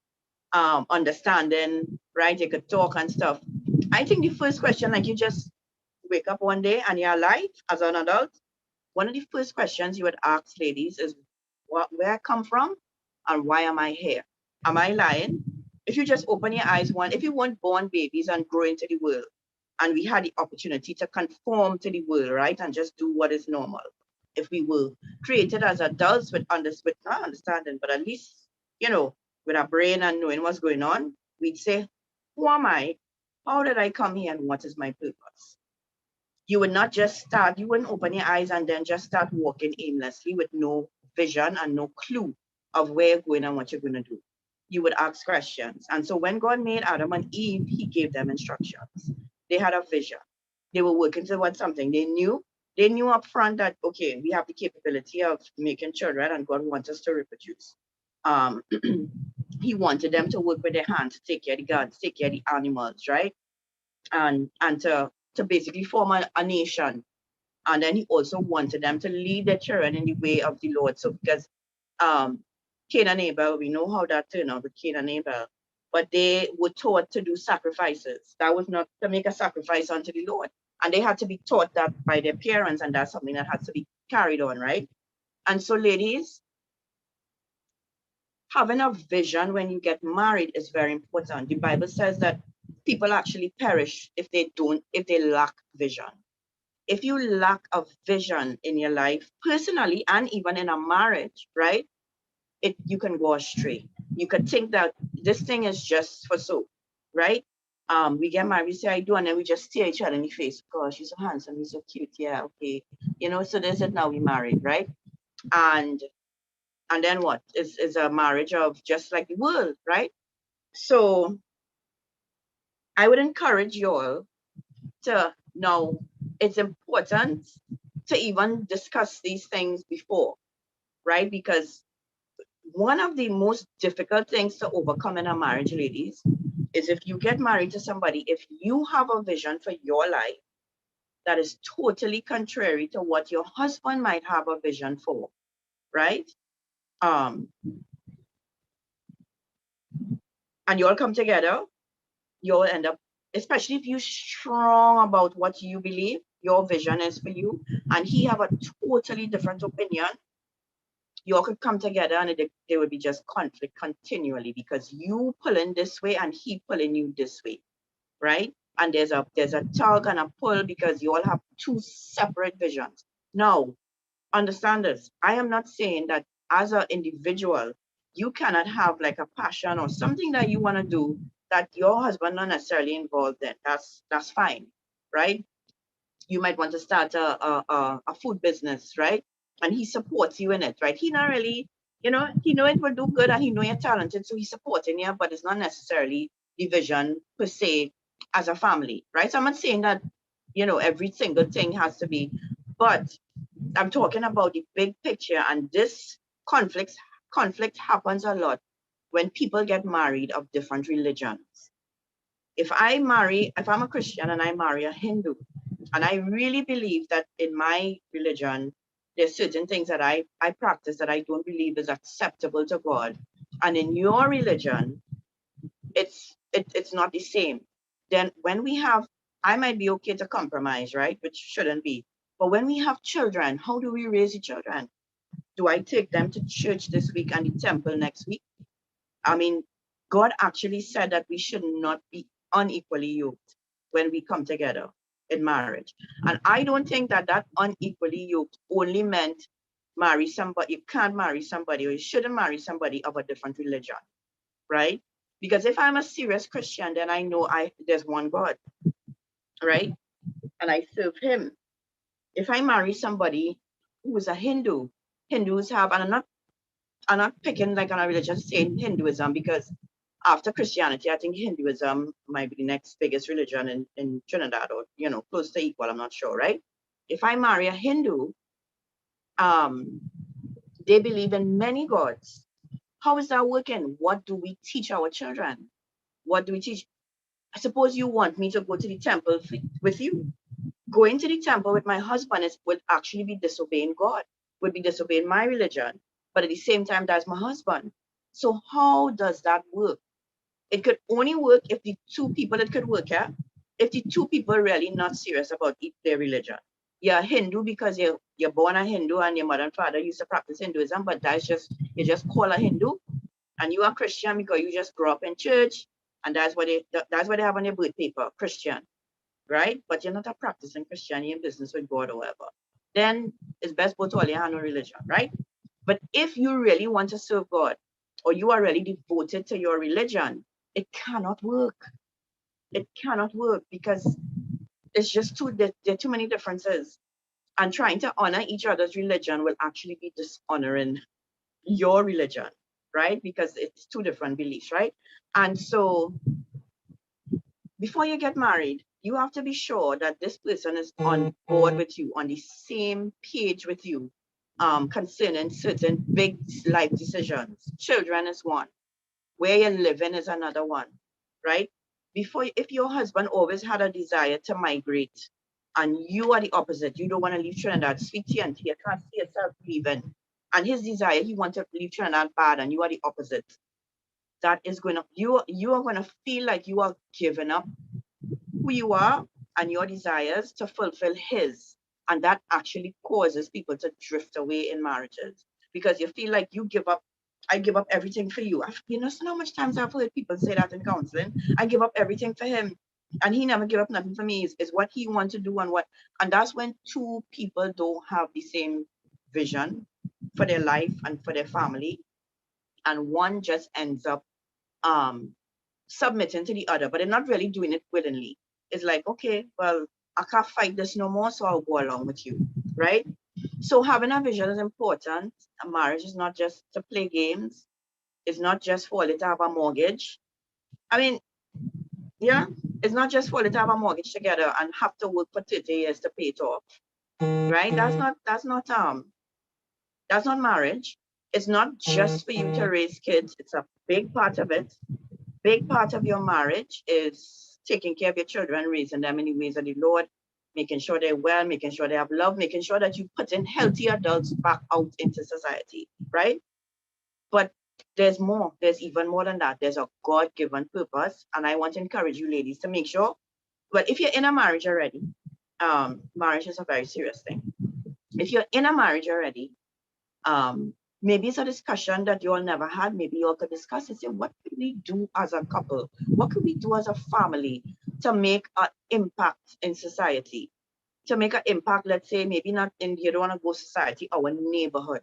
understanding, right? You could talk and stuff. I think the first question, like you just wake up one day and you're alive as an adult, one of the first questions you would ask ladies is where I come from and why am I here? Am I lying? If you just open your eyes, if you weren't born babies and grow into the world, and we had the opportunity to conform to the world, right, and just do what is normal. If we were created as adults with not understanding, but at least, with our brain and knowing what's going on, we'd say, who am I? How did I come here and what is my purpose? You would not just start, you wouldn't open your eyes and then just start walking aimlessly with no vision and no clue of where you're going and what you're going to do. You would ask questions. And so when God made Adam and Eve, he gave them instructions. They had a vision. They were working towards something. They knew up front that, okay, we have the capability of making children and God wants us to reproduce. He wanted them to work with their hands, to take care of the gardens, take care of the animals, right? And to basically form a nation. And then he also wanted them to lead their children in the way of the Lord. So because Cain and Abel, we know how that turned out with Cain and Abel, but they were taught to do sacrifices. That was not to make a sacrifice unto the Lord. And they had to be taught that by their parents, and that's something that has to be carried on, right? And so ladies, having a vision when you get married is very important. The Bible says that people actually perish if they lack vision. If you lack a vision in your life, personally and even in a marriage, right? You can go astray. You could think that this thing is just for so, right? We get married, we say I do, and then we just stare each other in the face. Gosh, he's so handsome, he's so cute, yeah, okay. So there's it, now we married, right? And then what? Is a marriage of just like the world, right? So I would encourage you all to know it's important to even discuss these things before, right? Because one of the most difficult things to overcome in a marriage, ladies, is if you get married to somebody, if you have a vision for your life that is totally contrary to what your husband might have a vision for, right? And you all come together, you'll end up, especially if you're strong about what you believe your vision is for you, and he have a totally different opinion, you all could come together and there would be just conflict continually because you pulling this way and he pulling you this way, right? And there's a tug and a pull because you all have two separate visions. Now, understand this. I am not saying that as an individual, you cannot have like a passion or something that you want to do that your husband not necessarily involved in. That's fine, right? You might want to start a food business, right? And he supports you in it, right? He not really, he know it will do good and he know you're talented, so he's supporting you, but it's not necessarily the vision per se as a family, right? So I'm not saying that, every single thing has to be, but I'm talking about the big picture, and this conflict happens a lot when people get married of different religions. If I'm a Christian and I marry a Hindu, and I really believe that in my religion, there's certain things that I practice that I don't believe is acceptable to God. And in your religion, it's not the same. Then when I might be okay to compromise, right? Which shouldn't be. But when we have children, how do we raise the children? Do I take them to church this week and the temple next week? I mean, God actually said that we should not be unequally yoked when we come together in marriage. And I don't think that unequally yoked only meant marry somebody, you can't marry somebody, or you shouldn't marry somebody of a different religion, right? Because if I'm a serious Christian, then I know there's one God, right? And I serve him. If I marry somebody who is a Hindu, Hindus have, and I'm not picking like on a religion saying Hinduism, because after Christianity, I think Hinduism might be the next biggest religion in Trinidad, or close to equal, I'm not sure, right? If I marry a Hindu, they believe in many gods. How is that working? What do we teach our children? What do we teach? I suppose you want me to go to the temple with you. Going to the temple with my husband would actually be disobeying God, would be disobeying my religion. But at the same time, that's my husband. So how does that work? It could only work if the two people, it could work, yeah? If the two people are really not serious about their religion. You're Hindu because you're born a Hindu and your mother and father used to practice Hinduism, but you just call a Hindu. And you are Christian because you just grew up in church, and that's what they have on your birth paper, Christian, right? But you're not a practicing Christian, you're in business with God or whatever. Then it's best put all your hand on religion, right? But if you really want to serve God, or you are really devoted to your religion, it cannot work. It cannot work because it's just there are too many differences. And trying to honor each other's religion will actually be dishonoring your religion, right? Because it's two different beliefs, right? And so before you get married, you have to be sure that this person is on board with you, on the same page with you, concerning certain big life decisions. Children is one. Where you're living is another one, right? If your husband always had a desire to migrate and you are the opposite, you don't want to leave Trinidad, sweet tea and tea, you can't see yourself leaving. And his desire, he wants to leave Trinidad bad, and you are the opposite. That is going to, you are going to feel like you are giving up who you are and your desires to fulfill his. And that actually causes people to drift away in marriages, because you feel like I give up everything for you. So how much times I've heard people say that in counseling. I give up everything for him, and he never give up nothing for me. Is what he wants to do, and that's when two people don't have the same vision for their life and for their family, and one just ends up submitting to the other, but they're not really doing it willingly. It's like, okay, well, I can't fight this no more, so I'll go along with you, right? So having a vision is important. A marriage is not just to play games. It's not just for it to have a mortgage. I mean, yeah, it's not just for it to have a mortgage together and have to work for 30 years to pay it off, right? That's not marriage. It's not just for you to raise kids. It's a big part of it. Big part of your marriage is taking care of your children, raising them in the ways of the Lord, making sure they're well, making sure they have love, making sure that you put in healthy adults back out into society, right? But there's more. There's even more than that. There's a God-given purpose. And I want to encourage you ladies to make sure, well, if you're in a marriage already, marriage is a very serious thing. If you're in a marriage already, maybe it's a discussion that you all never had. Maybe you all could discuss and say, what could we do as a couple? What could we do as a family to make an impact in society? To make an impact, let's say, maybe not in, you don't want to go society, our neighborhood,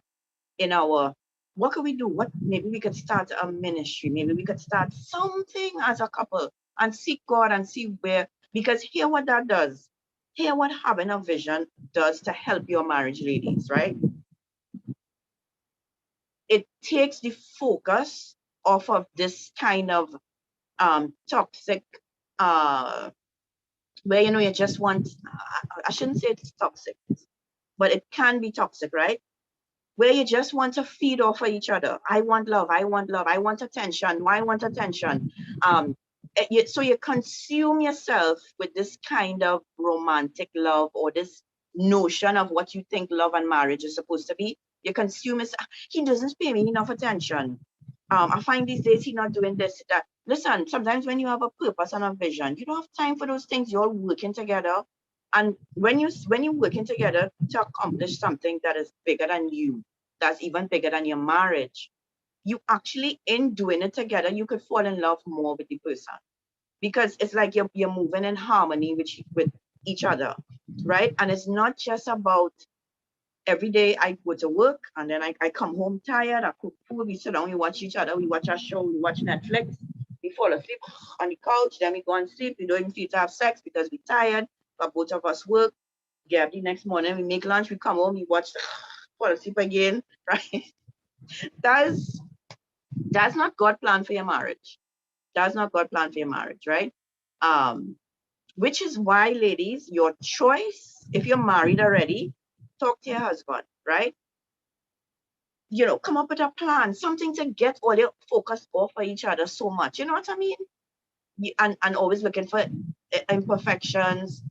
what could we do? Maybe we could start a ministry. Maybe we could start something as a couple and seek God and see where, because hear what that does. Hear what having a vision does to help your marriage, ladies, right? It takes the focus off of this kind of toxic, where you just want, I shouldn't say it's toxic, but it can be toxic, right? Where you just want to feed off of each other. I want love, I want love, I want attention, I want attention. So you consume yourself with this kind of romantic love, or this notion of what you think love and marriage is supposed to be. You consume it. He doesn't pay me enough attention. I find these days he's not doing this, that. Listen, sometimes when you have a purpose and a vision, you don't have time for those things. You're working together. And when you're working together to accomplish something that is bigger than you, that's even bigger than your marriage, you actually, in doing it together, you could fall in love more with the person, because it's like you're moving in harmony with each other, right? And it's not just about every day I go to work and then I come home tired, I cook food, we sit down, we watch each other, we watch a show, we watch Netflix, we fall asleep on the couch, then we go and sleep, we don't even feel to have sex because we're tired, but both of us work, get up the next morning, we make lunch, we come home, we watch, fall asleep again, right? That's not God plan for your marriage. That's not God plan for your marriage, right? Which is why, ladies, your choice, if you're married already, talk to your husband, right? Come up with a plan, something to get all your focus off of each other so much. You know what I mean? And always looking for imperfections.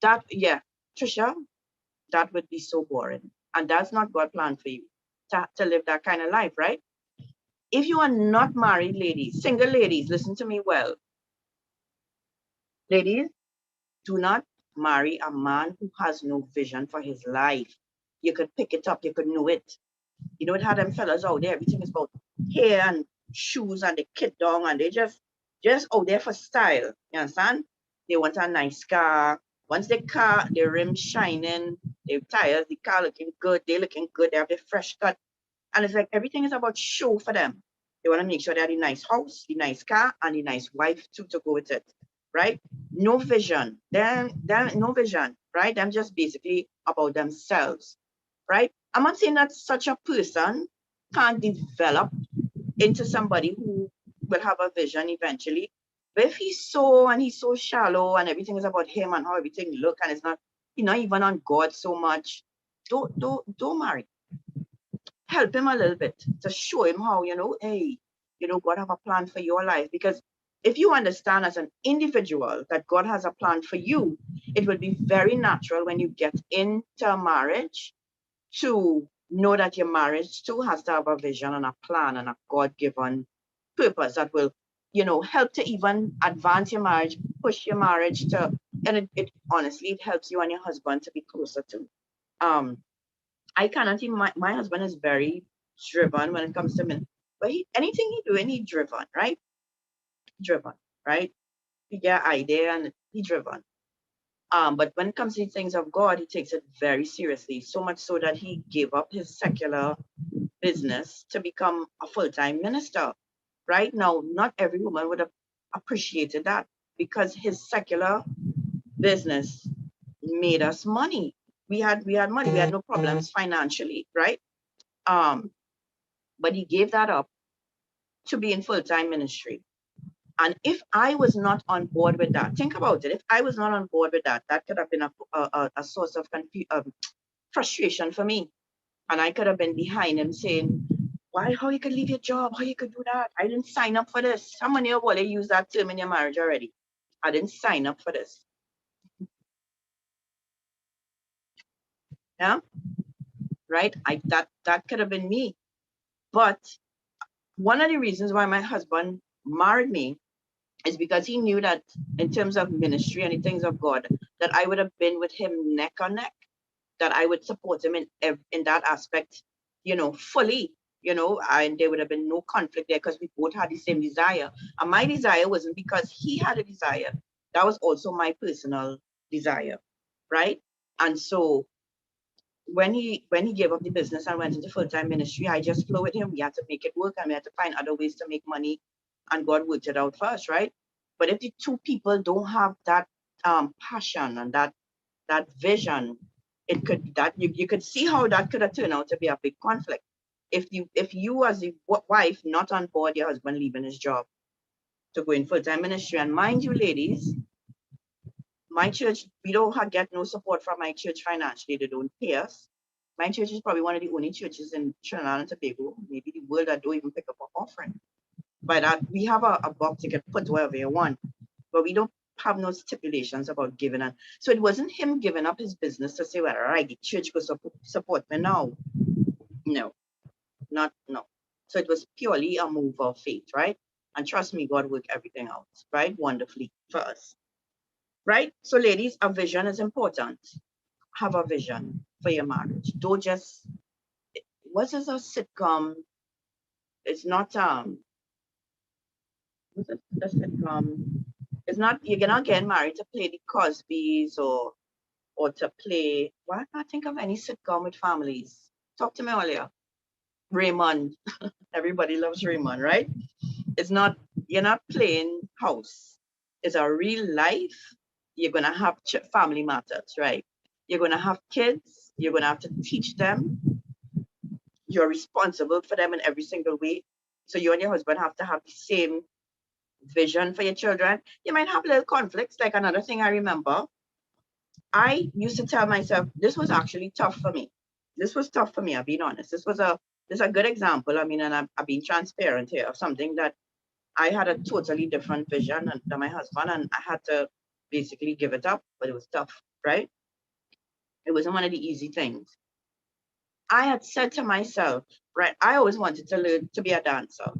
That, yeah, Trisha, that would be so boring. And that's not God's plan for you to live that kind of life, right? If you are not married, ladies, single ladies, listen to me well. Ladies, do not marry a man who has no vision for his life. You could pick it up, you could know it. You know, it had them fellas out there, everything is about hair and shoes and the kid down, and they just out there for style. You understand? They want a nice car. Once the rims shining, the tires, the car looking good, they looking good, they have the fresh cut. And it's like everything is about show for them. They want to make sure they have the nice house, the nice car, and the nice wife too to go with it. Right? No vision. Then no vision, right? Them just basically about themselves. Right? I'm not saying that such a person can't develop into somebody who will have a vision eventually. But if he's so shallow and everything is about him and how everything look and it's not, he's not even on God so much, don't marry. Help him a little bit to show him how, hey, God have a plan for your life. Because if you understand as an individual that God has a plan for you, it will be very natural when you get into a marriage to know that your marriage too has to have a vision and a plan and a God-given purpose that will, help to even advance your marriage, push your marriage to, and it honestly, it helps you and your husband to be closer to. I cannot even, my husband is very driven when it comes to men, but anything he doing, he driven, right? Driven, right? He get idea and he driven. But when it comes to things of God, he takes it very seriously, so much so that he gave up his secular business to become a full-time minister. Right now, not every woman would have appreciated that because his secular business made us money. We had money, we had no problems financially, right? But he gave that up to be in full-time ministry. And if I was not on board with that, think about it. If I was not on board with that, that could have been a source of frustration for me. And I could have been behind him saying, how you could leave your job? How you could do that? I didn't sign up for this. How many of you use that term in your marriage already? I didn't sign up for this. Yeah, right? That could have been me. But one of the reasons why my husband married me is because he knew that in terms of ministry and in things of God, that I would have been with him neck on neck, that I would support him in that aspect, fully, and there would have been no conflict there because we both had the same desire. And my desire wasn't because he had a desire. That was also my personal desire, right? And so when he gave up the business and went into full-time ministry, I just flew with him. We had to make it work and we had to find other ways to make money, and God worked it out first, right? But if the two people don't have that passion and that vision, it could you could see how that could have turned out to be a big conflict. If you as a wife not on board, your husband leaving his job to go in full-time ministry. And mind you, ladies, my church, we don't get no support from my church financially. They don't pay us. My church is probably one of the only churches in Trinidad and Tobago, maybe the world, that don't even pick up an offering. But we have a box you can put wherever you want, but we don't have no stipulations about giving up. So it wasn't him giving up his business to say, well, all right, the church could support me now. No. So it was purely a move of faith, right? And trust me, God worked everything out, right? Wonderfully for us. Right? So ladies, a vision is important. Have a vision for your marriage. Don't just, what is a sitcom? It's not what's a sitcom? It's not, you're not getting married to play the Cosbys or or to play. Why can't I think of any sitcom with families? Talk to me earlier. Raymond. Everybody loves Raymond, right? It's not, you're not playing house. It's a real life. You're going to have family matters, right? You're going to have kids. You're going to have to teach them. You're responsible for them in every single way. So you and your husband have to have the same vision for your children. You might have little conflicts. Like another thing I remember, I used to tell myself, this was actually tough for me. This was tough for me, I'll be honest. This is a good example. I mean, and I've been transparent here of something that I had a totally different vision than my husband, and I had to basically give it up, but it was tough, right? It wasn't one of the easy things. I had said to myself, right, I always wanted to learn to be a dancer.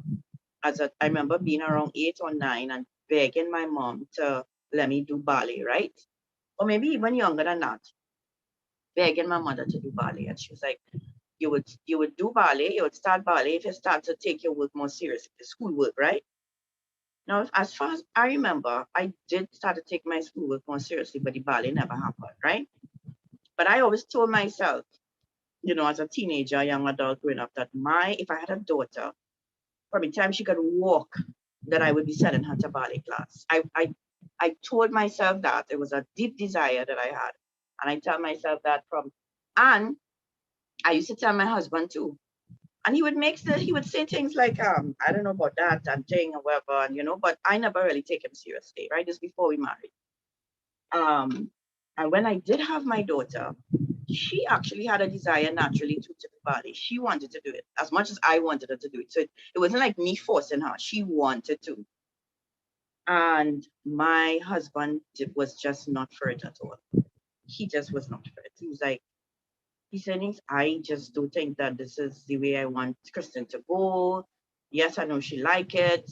I remember being around 8 or 9 and begging my mom to let me do ballet, right? Or maybe even younger than that, begging my mother to do ballet. And she was like, you would do ballet, you would start ballet if you start to take your work more seriously, schoolwork, right? Now, as far as I remember, I did start to take my schoolwork more seriously, but the ballet never happened, right? But I always told myself, you know, as a teenager, young adult growing up, that if I had a daughter, from the time she could walk, that I would be sending her to ballet class. I told myself that. It was a deep desire that I had. And I tell myself that and I used to tell my husband too. And he would say things like, I don't know about that and thing or whatever, and but I never really take him seriously, right? Just before we married. And when I did have my daughter, she actually had a desire naturally to do ballet. She wanted to do it as much as I wanted her to do it. So it wasn't like me forcing her. She wanted to. And my husband was just not for it at all. He just was not for it. He was like, he said, I just don't think that this is the way I want Kristen to go. Yes, I know she like it.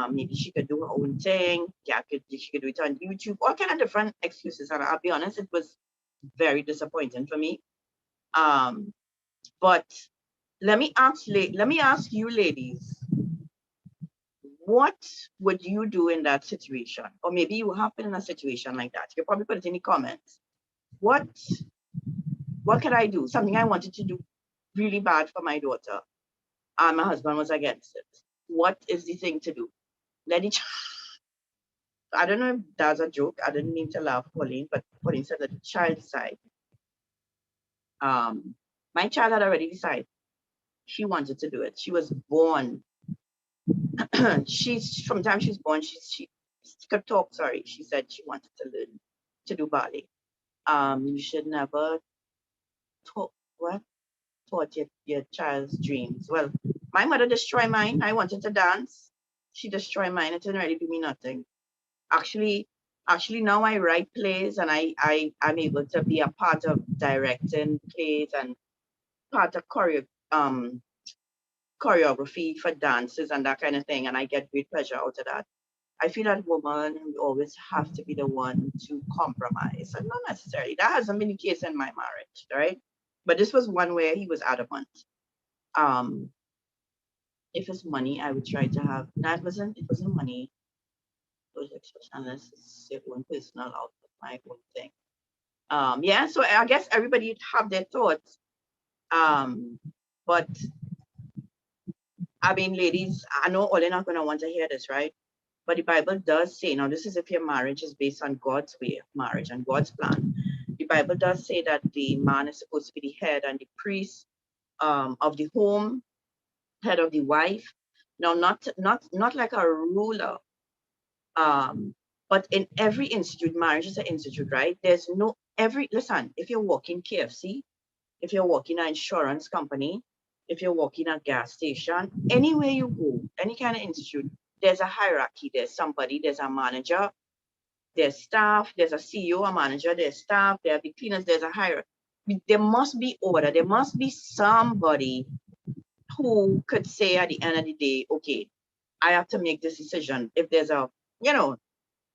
Maybe she could do her own thing. Yeah, she could do it on YouTube. All kind of different excuses. And I'll be honest, it was very disappointing for me. But let me ask you, ladies, what would you do in that situation? Or maybe you have been in a situation like that. You can probably put it in the comments. What could I do? Something I wanted to do really bad for my daughter. And my husband was against it. What is the thing to do? I don't know if that's a joke. I didn't mean to laugh, Pauline, but Pauline said that the child decide. My child had already decided. She wanted to do it. She was born. From the time she was born, she could talk, sorry. She said she wanted to learn to do ballet. You should never thought your child's dreams. Well, my mother destroyed mine. I wanted to dance. She destroyed mine. It didn't really do me nothing. Actually, now I write plays and I'm able to be a part of directing plays and part of choreography for dances and that kind of thing. And I get great pleasure out of that. I feel that women always have to be the one to compromise. And not necessarily. That hasn't been the case in my marriage, right? But this was one where he was adamant. If it's money, I would try to have. It wasn't money. It was unless it's your own personal output, my own thing. Yeah, so I guess everybody have their thoughts. But I mean, ladies, I know all you're not gonna want to hear this, right? But the Bible does say, now this is if your marriage is based on God's way of marriage and God's plan. The Bible does say that the man is supposed to be the head and the priest of the home, head of the wife. Now, not like a ruler, but in every institute, marriage is an institute, right? Listen, if you're working KFC, if you're working an insurance company, if you're working at a gas station, anywhere you go, any kind of institute, there's a hierarchy. There's somebody, there's a manager, there's staff, there's a CEO, a manager, there's staff, there are the cleaners, there's a hierarchy. There must be order. There must be somebody who could say at the end of the day, okay, I have to make this decision. If there's a,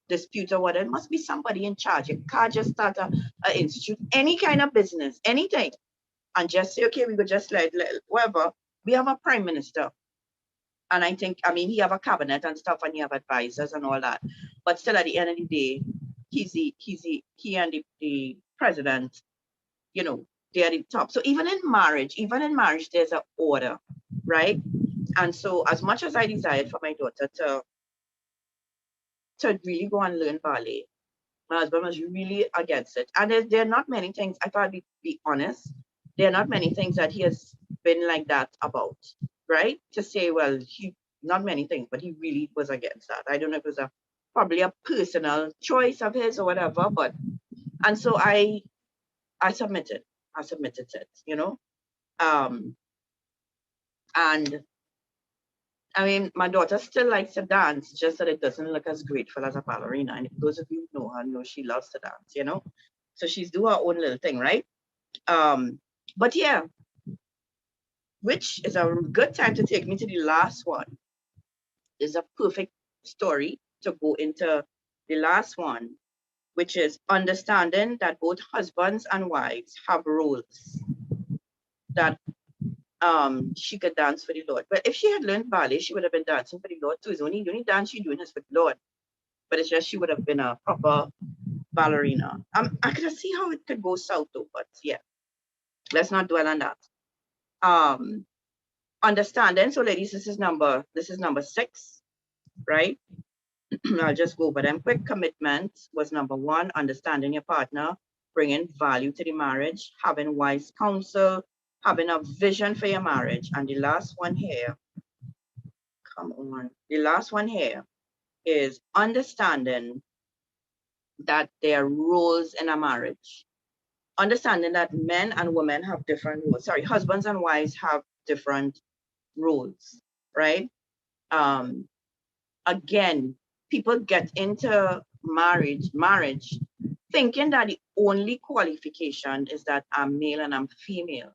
dispute or whatever, it must be somebody in charge. You can't just start an institute, any kind of business, anything, and just say, okay, we could just let whatever. We have a prime minister. And I think, he have a cabinet and stuff, and he have advisors and all that. But still, at the end of the day, he and the president, you know, they're the top. So even in marriage, there's an order, right? And so as much as I desired for my daughter to really go and learn ballet, my husband was really against it. And there are not many things, I thought I'd be honest, there are not many things that he has been like that about, right? To say, well, not many things, but he really was against that. I don't know if it was probably a personal choice of his or whatever, but, and so I submitted it, you know? And I mean, my daughter still likes to dance, just that it doesn't look as grateful as a ballerina. And those of you who know her know she loves to dance, you know? So she's doing her own little thing, right? But yeah, which is a good time to take me to the last one. Is a perfect story to go into the last one, which is understanding that both husbands and wives have roles, that she could dance for the Lord. But if she had learned ballet, she would have been dancing for the Lord too. It's the only dance she's doing is for the Lord. But it's just she would have been a proper ballerina. I could see how it could go south though, but yeah, let's not dwell on that. Understanding. So ladies, this is number 6, right? I'll just go over them quick. Commitment was number 1. Understanding your partner, bringing value to the marriage, having wise counsel, having a vision for your marriage. And the last one here, come on, the last one here is understanding that there are roles in a marriage. Understanding that men and women have different roles. Sorry, husbands and wives have different roles, right? Again, people get into marriage thinking that the only qualification is that I'm male and I'm female.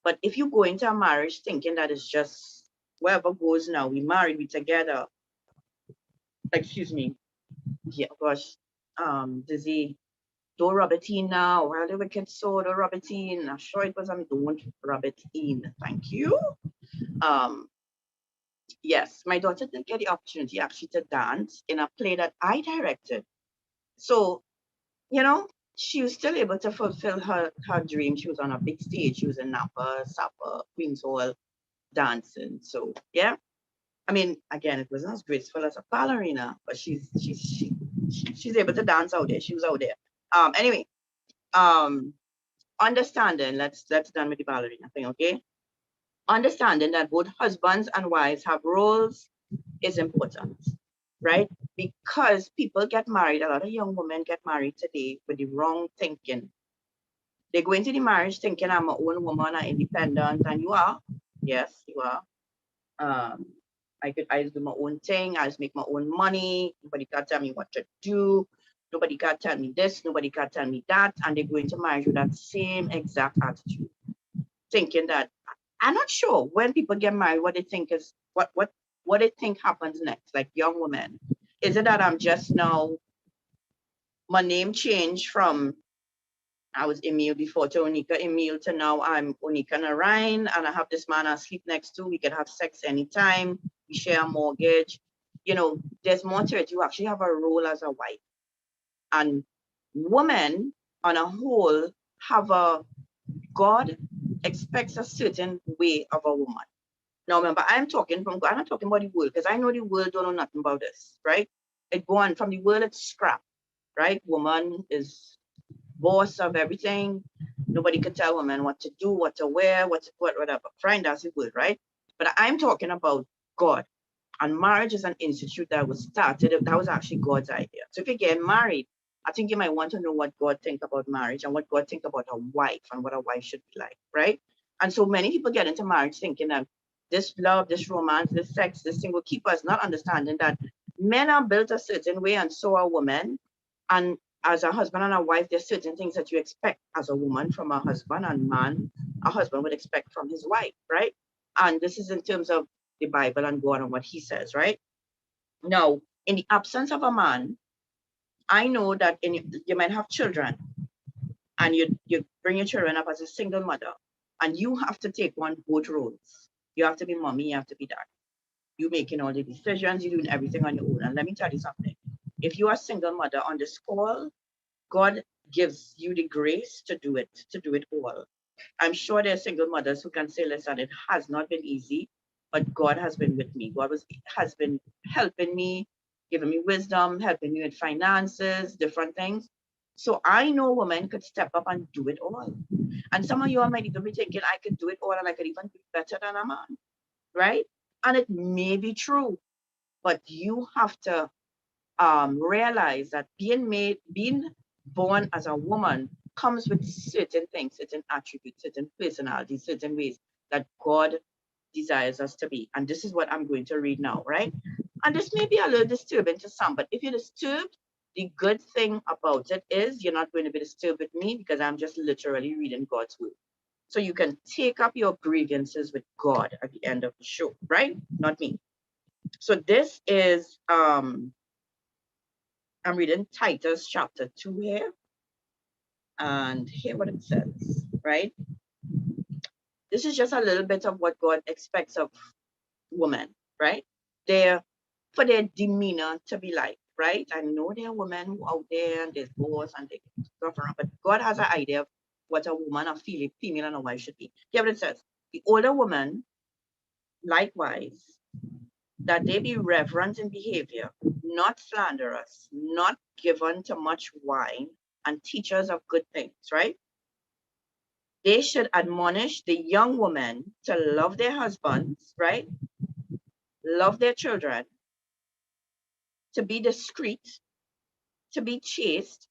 But if you go into a marriage thinking that it's just wherever goes now, we married, we together. Excuse me. Yeah, gosh. Dizzy, don't rub it in now. Well, the wicked soul, don't rub it in. I'm sure it was don't rub it in. Thank you. Yes, my daughter did get the opportunity actually to dance in a play that I directed. So, you know, she was still able to fulfill her dream. She was on a big stage. She was in Napa, Sapa, Queen's Hall dancing. So yeah, I mean, again, it wasn't as graceful as a ballerina, but she's able to dance out there. She was out there. Anyway, understanding. Let's done with the ballerina thing, okay? Understanding that both husbands and wives have roles is important, right? Because people get married, a lot of young women get married today with the wrong thinking. They go into the marriage thinking I'm my own woman, I'm independent, and you are. Yes, you are. I do my own thing, I just make my own money. Nobody can tell me what to do. Nobody can tell me this, nobody can tell me that. And they go into marriage with that same exact attitude. Thinking that, I'm not sure when people get married, what they think is, what they think happens next, like young women. Is it that I'm just now, my name changed from, I was Emile before to Onika Emile to now I'm Onika Narain, and I have this man I sleep next to. We can have sex anytime. We share a mortgage. You know, there's more to it. You actually have a role as a wife. And women on a whole have a, God expects a certain way of a woman. Now remember, I'm talking from God, I'm not talking about the world, because I know the world don't know nothing about this, right? It go on from the world, it's scrap, right? Woman is boss of everything. Nobody can tell women what to do, what to wear, whatever. Fine, that's the word, right? But I'm talking about God. And marriage is an institute that was started, that was actually God's idea. So if you get married, I think you might want to know what God thinks about marriage and what God thinks about a wife and what a wife should be like, right? And so many people get into marriage thinking that this love, this romance, this sex, this thing will keep us, not understanding that men are built a certain way and so are women. And as a husband and a wife, there's certain things that you expect as a woman from a husband, and man, a husband would expect from his wife, right? And this is in terms of the Bible and God and what he says, right? Now, in the absence of a man, I know that you might have children and you bring your children up as a single mother, and you have to take on both roles. You have to be mommy, you have to be dad. You making all the decisions, you're doing everything on your own. And let me tell you something. If you are a single mother on this call, God gives you the grace to do it all. I'm sure there are single mothers who can say, listen, it has not been easy, but God has been with me. Has been helping me, giving me wisdom, helping me with finances, different things. So I know women could step up and do it all. And some of you might even be thinking, I could do it all and I could even do it better than a man, right? And it may be true, but you have to realize that being born as a woman comes with certain things, certain attributes, certain personalities, certain ways that God desires us to be. And this is what I'm going to read now, right? And this may be a little disturbing to some, but if you're disturbed, the good thing about it is you're not going to be disturbed with me because I'm just literally reading God's word. So you can take up your grievances with God at the end of the show, right? Not me. So this is I'm reading Titus chapter 2 here. And hear what it says, right? This is just a little bit of what God expects of women, right? For their demeanor to be like, right? I know there are women who out there and there's boys and they govern, but God has an idea of what a woman, a female and a wife should be. Hear what it says. The older woman, likewise, that they be reverent in behavior, not slanderous, not given to much wine, and teachers of good things, right? They should admonish the young women to love their husbands, right? Love their children, to be discreet, to be chaste,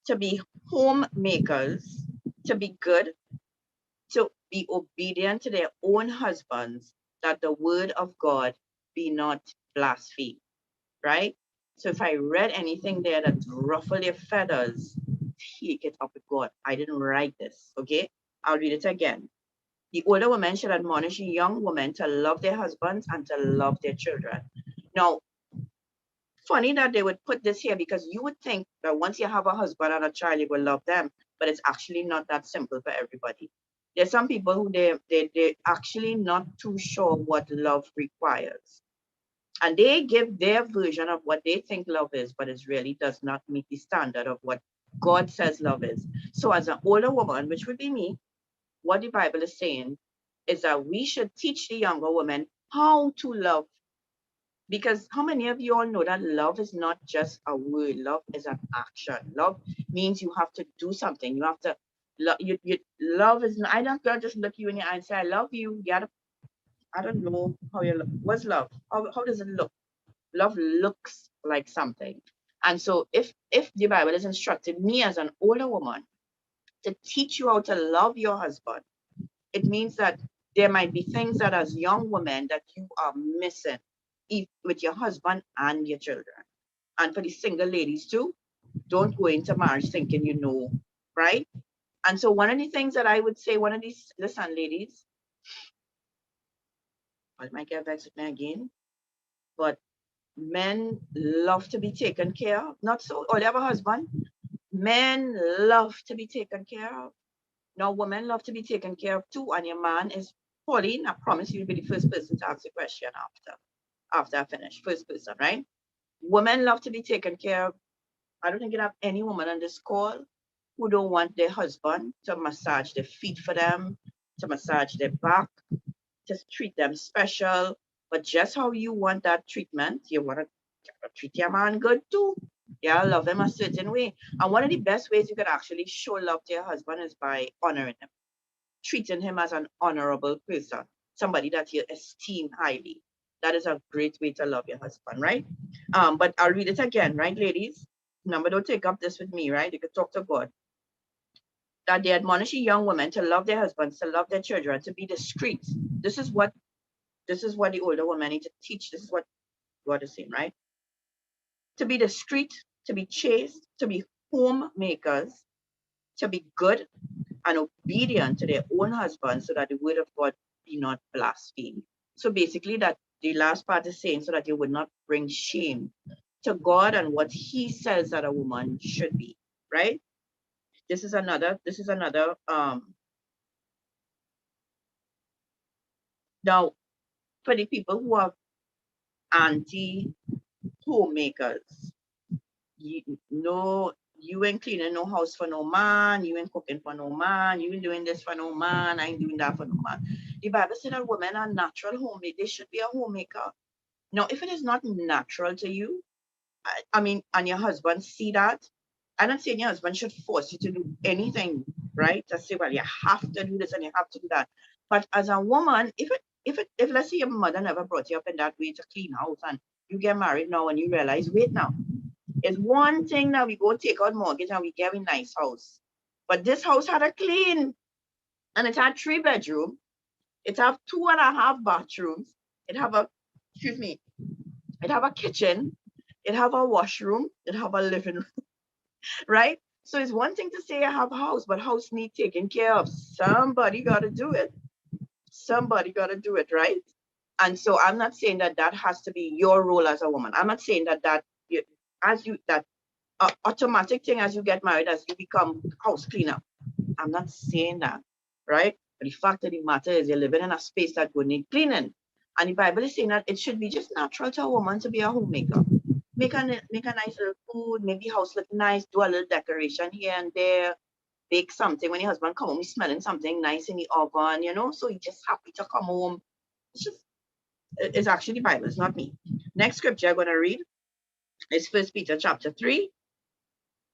to be homemakers, to be good, to be obedient to their own husbands, that the word of God be not blasphemed, right? So if I read anything there that ruffle your feathers, take it up with God. I didn't write this, okay? I'll read it again. The older women should admonish young women to love their husbands and to love their children. Now, funny that they would put this here because you would think that once you have a husband and a child, you will love them, but it's actually not that simple for everybody. There's some people who they're actually not too sure what love requires. And they give their version of what they think love is, but it really does not meet the standard of what God says love is. So as an older woman, which would be me, what the Bible is saying is that we should teach the younger women how to love. Because how many of you all know that love is not just a word, love is an action. Love means you have to do something. You have to love is not, I don't just look you in the eye and say, I love you. You gotta, I don't know how you look. What's love? How does it look? Love looks like something. And so if the Bible is instructing me as an older woman to teach you how to love your husband, it means that there might be things that as young women that you are missing with your husband and your children. And for the single ladies too, don't go into marriage thinking you know, right? And so one of the things that I would say, one of these, listen, ladies, I might get vexed with me again, but men love to be taken care of. Not so, or they have a husband. Men love to be taken care of. Now, women love to be taken care of too, and your man is Pauline. I promise you'll be the first person to ask the question after I finish. First person, right? Women love to be taken care of. I don't think you have any woman on this call who don't want their husband to massage their feet for them, to massage their back, to treat them special. But just how you want that treatment, you want to treat your man good too. Yeah, love him a certain way. And one of the best ways you could actually show love to your husband is by honoring him, treating him as an honorable person, somebody that you esteem highly. That is a great way to love your husband, right? But I'll read it again, right, ladies? Number, don't take up this with me, right? You could talk to God. That they admonish young women to love their husbands, to love their children, to be discreet. This is what the older women need to teach. This is what God is saying, right? To be discreet, to be chaste, to be homemakers, to be good and obedient to their own husbands, so that the word of God be not blasphemed. So basically, that the last part is saying so that you would not bring shame to God and what He says that a woman should be, right? This is another. Now, for the people who are anti homemakers, You ain't cleaning no house for no man, you ain't cooking for no man, you ain't doing this for no man, I ain't doing that for no man. The Bible said that women are natural homemaker. They should be a homemaker. Now, if it is not natural to you, I mean, and your husband see that, I'm not saying your husband should force you to do anything, right? To say, well, you have to do this and you have to do that. But as a woman, if let's say your mother never brought you up in that way to clean house and you get married now and you realize, wait now, it's one thing that we go take out mortgage and we get a nice house. But this house had a clean and it had 3 bedrooms. It have 2.5 bathrooms. It have a, excuse me, it have a kitchen. It have a washroom. It have a living room, right? So it's one thing to say I have a house, but house need taken care of. Somebody got to do it. Somebody got to do it, right? And so I'm not saying that that has to be your role as a woman. I'm not saying that that automatic thing as you get married, as you become house cleaner. I'm not saying that, right? But the fact of the matter is you're living in a space that would need cleaning. And the Bible is saying that it should be just natural to a woman to be a homemaker. Make a nice little food, maybe house look nice, do a little decoration here and there, bake something. When your husband come home, he's smelling something nice in the oven, you know, so he's just happy to come home. It's actually the Bible, it's not me. Next scripture I'm going to read is 1 Peter chapter 3.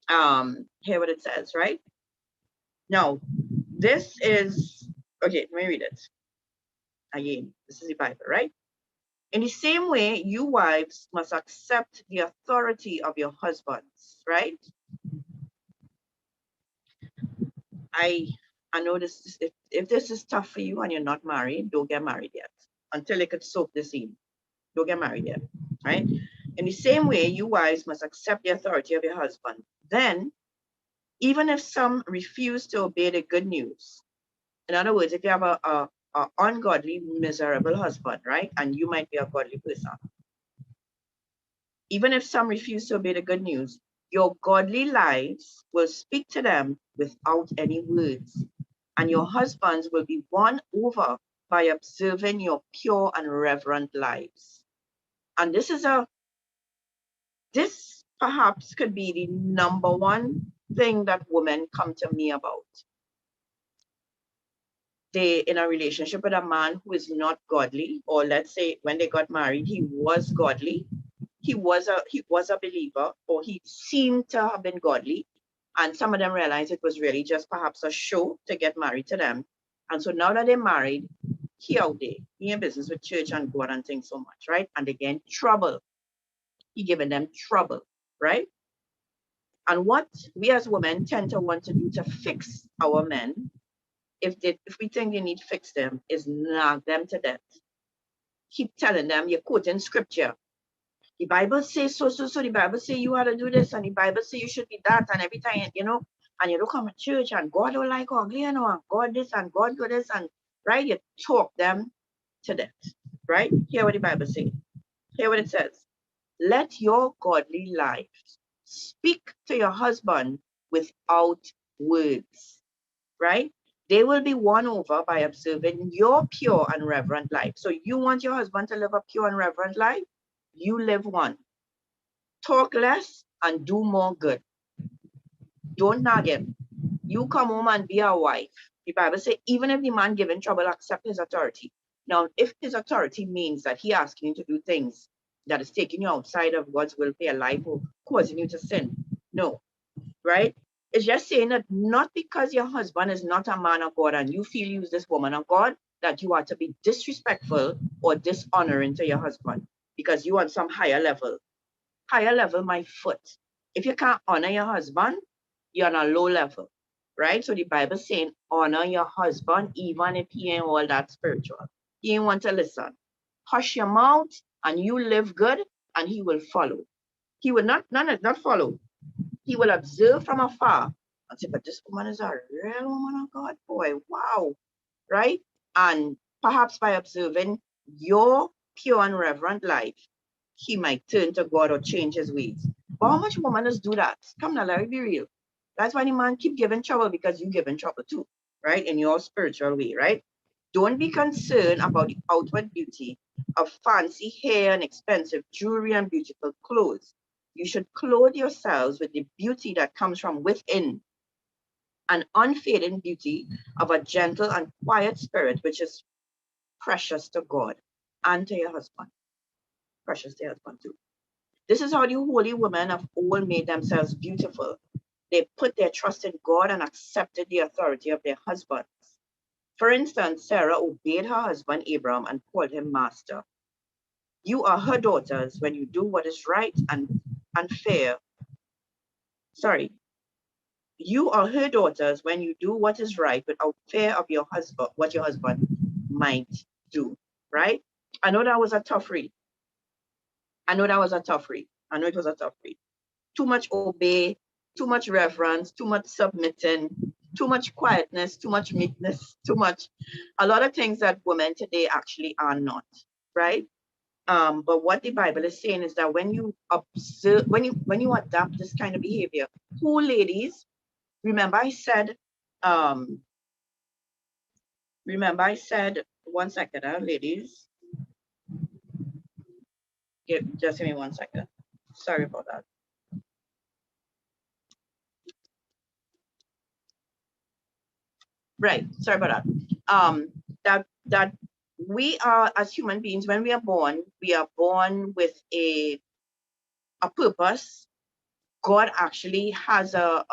Hear what it says, right? Now, this is, okay, let me read it. Again, this is the Bible, right? In the same way, you wives must accept the authority of your husbands, right? I know this, if this is tough for you and you're not married, don't get married yet. Until it could soak this in. Don't get married yet, right? In the same way, you wives must accept the authority of your husband. Then, even if some refuse to obey the good news, in other words, if you have a ungodly, miserable husband, right? And you might be a godly person. Even if some refuse to obey the good news, your godly lives will speak to them without any words. And your husbands will be won over by observing your pure and reverent lives. And this perhaps could be the number one thing that women come to me about. They in a relationship with a man who is not godly, or let's say when they got married, he was godly, he was a believer, or he seemed to have been godly, and some of them realized it was really just perhaps a show to get married to them. And so now that they're married, he out there, he in business with church and God and things so much, right? And they get in trouble. He giving them trouble, right? And what we as women tend to want to do to fix our men, if we think they need to fix them, is knock them to death. Keep telling them, you're quoting scripture. The Bible says so, the Bible says you ought to do this, and the Bible says you should be that, and every time, you know, and you don't come to church, and God don't like ugly, you know, and God this, and God do this, and right, you talk them to death, right? Hear what the Bible says. Hear what it says. Let your godly life speak to your husband without words, right? They will be won over by observing your pure and reverent life. So you want your husband to live a pure and reverent life? You live one. Talk less and do more good. Don't nag him. You come home and be a wife. The Bible says, even if the man given trouble, accept his authority. Now, if his authority means that he asking you to do things that is taking you outside of God's will for your life or causing you to sin, no, right? It's just saying that not because your husband is not a man of God and you feel he's this woman of God, that you are to be disrespectful or dishonoring to your husband because you on some higher level. Higher level, my foot. If you can't honor your husband, you're on a low level, right? So the Bible saying, honor your husband, even if he ain't all that spiritual. He ain't want to listen. Hush your mouth and you live good and he will follow. He will not follow. He will observe from afar and say, but this woman is a real woman of God, boy, wow, right? And perhaps by observing your pure and reverent life, he might turn to God or change his ways. But how much women do that? Come now, let me be real. That's why the man keep giving trouble, because you giving trouble too, right? In your spiritual way, right? Don't be concerned about the outward beauty of fancy hair and expensive jewelry and beautiful clothes. You should clothe yourselves with the beauty that comes from within, an unfading beauty of a gentle and quiet spirit, which is precious to God and to your husband. Precious to your husband too. This is how the holy women of old made themselves beautiful. They put their trust in God and accepted the authority of their husbands. For instance, Sarah obeyed her husband Abram and called him master. You are her daughters when you do what is right and fair. Sorry. You are her daughters when you do what is right without fear of your husband, what your husband might do. Right? I know that was a tough read. I know it was a tough read. Too much obey, too much reverence, too much submitting, too much quietness, too much meekness, a lot of things that women today actually are not, right? But what the Bible is saying is that when you observe, when you adopt this kind of behavior, who, ladies, remember I said, one second, ladies, just give me 1 second. Sorry about that. Right, sorry about that. That we are, as human beings, when we are born with a purpose. God actually has a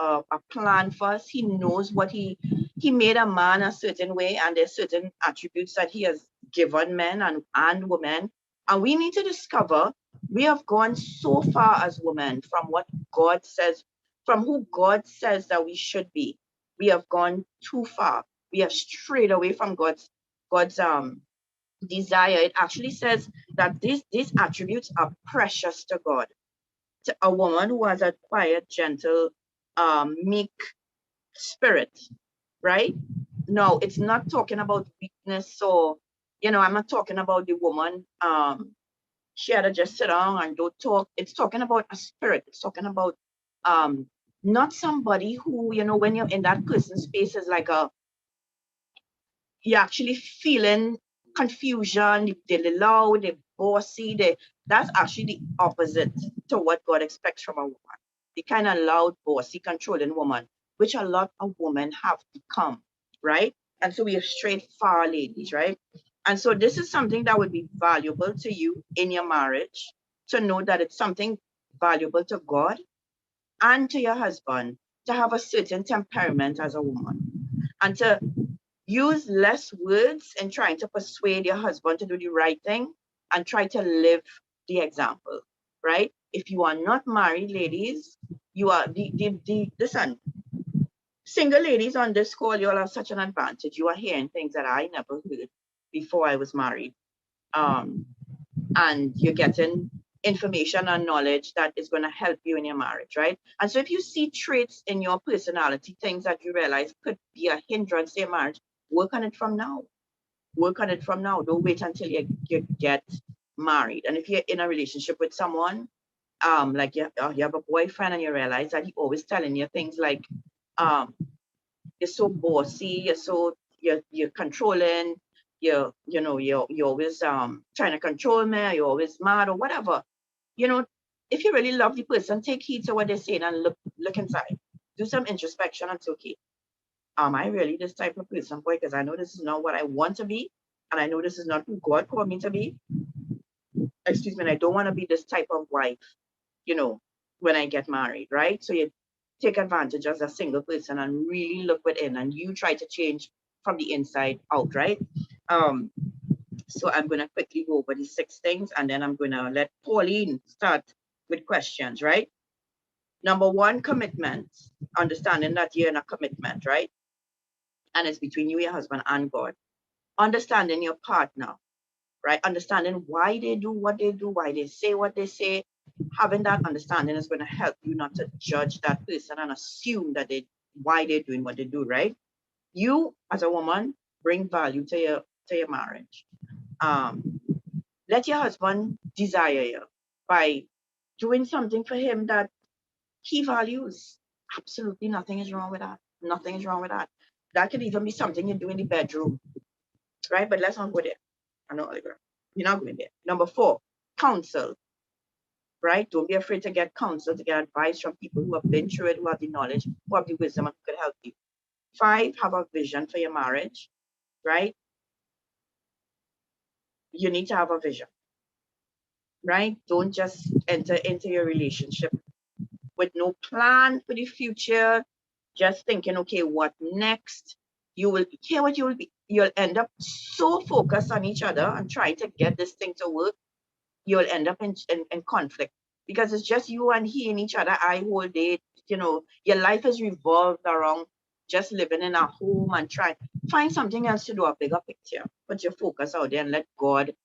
plan for us. He knows what he made a man a certain way, and there's certain attributes that he has given men and women. And we need to discover we have gone so far as women from what God says, from who God says that we should be. We have gone too far. We have strayed away from God's desire. It actually says that these attributes are precious to God. To a woman who has a quiet, gentle, meek spirit, right? No, it's not talking about weakness, or I'm not talking about the woman. She had to just sit down and don't talk. It's talking about a spirit. It's talking about not somebody who, when you're in that person's space, is like you're actually feeling confusion, they're loud, they're bossy, that's actually the opposite to what God expects from a woman. The kind of loud, bossy, controlling woman, which a lot of women have become, right? And so we have straight far, ladies, right? And so this is something that would be valuable to you in your marriage, to know that it's something valuable to God and to your husband, to have a certain temperament as a woman, and to use less words in trying to persuade your husband to do the right thing, and try to live the example, right? If you are not married, ladies, you are listen, single ladies on this call, you all have such an advantage. You are hearing things that I never heard before I was married. And you're getting information and knowledge that is going to help you in your marriage, right? And so if you see traits in your personality, things that you realize could be a hindrance to your marriage, work on it from now. Work on it from now. Don't wait until you get married. And if you're in a relationship with someone, like you have a boyfriend and you realize that he always telling you things like, you're so bossy, you're controlling, you're always trying to control me, you're always mad or whatever. If you really love the person, take heed to what they're saying and look inside. Do some introspection and say, okay, am I really this type of person, boy? Because I know this is not what I want to be, and I know this is not who God called me to be. Excuse me, and I don't want to be this type of wife, when I get married, right? So you take advantage as a single person and really look within, and you try to change from the inside out, right? So I'm going to quickly go over these 6 things, and then I'm going to let Pauline start with questions, right? Number 1, commitment. Understanding that you're in a commitment, right? And it's between you, your husband, and God. Understanding your partner, right? Understanding why they do what they do, why they say what they say. Having that understanding is going to help you not to judge that person and assume that why they're doing what they do, right? You, as a woman, bring value to your marriage. Let your husband desire you by doing something for him that he values. Absolutely nothing is wrong with that. Nothing is wrong with that. That could even be something you do in the bedroom, right? But let's not go there. I know, Oliver. You're not going there. Number 4, counsel. right? Don't be afraid to get counsel, to get advice from people who have been through it, who have the knowledge, who have the wisdom, and who could help you. 5, have a vision for your marriage, right? You need to have a vision, right? Don't just enter into your relationship with no plan for the future, just thinking, okay, what next? You will hear what you'll end up so focused on each other and trying to get this thing to work, you'll end up in conflict because it's just you and he and each other whole day. Your life is revolved around just living in a home and try find something else to do, a bigger picture. Put your focus out there and let God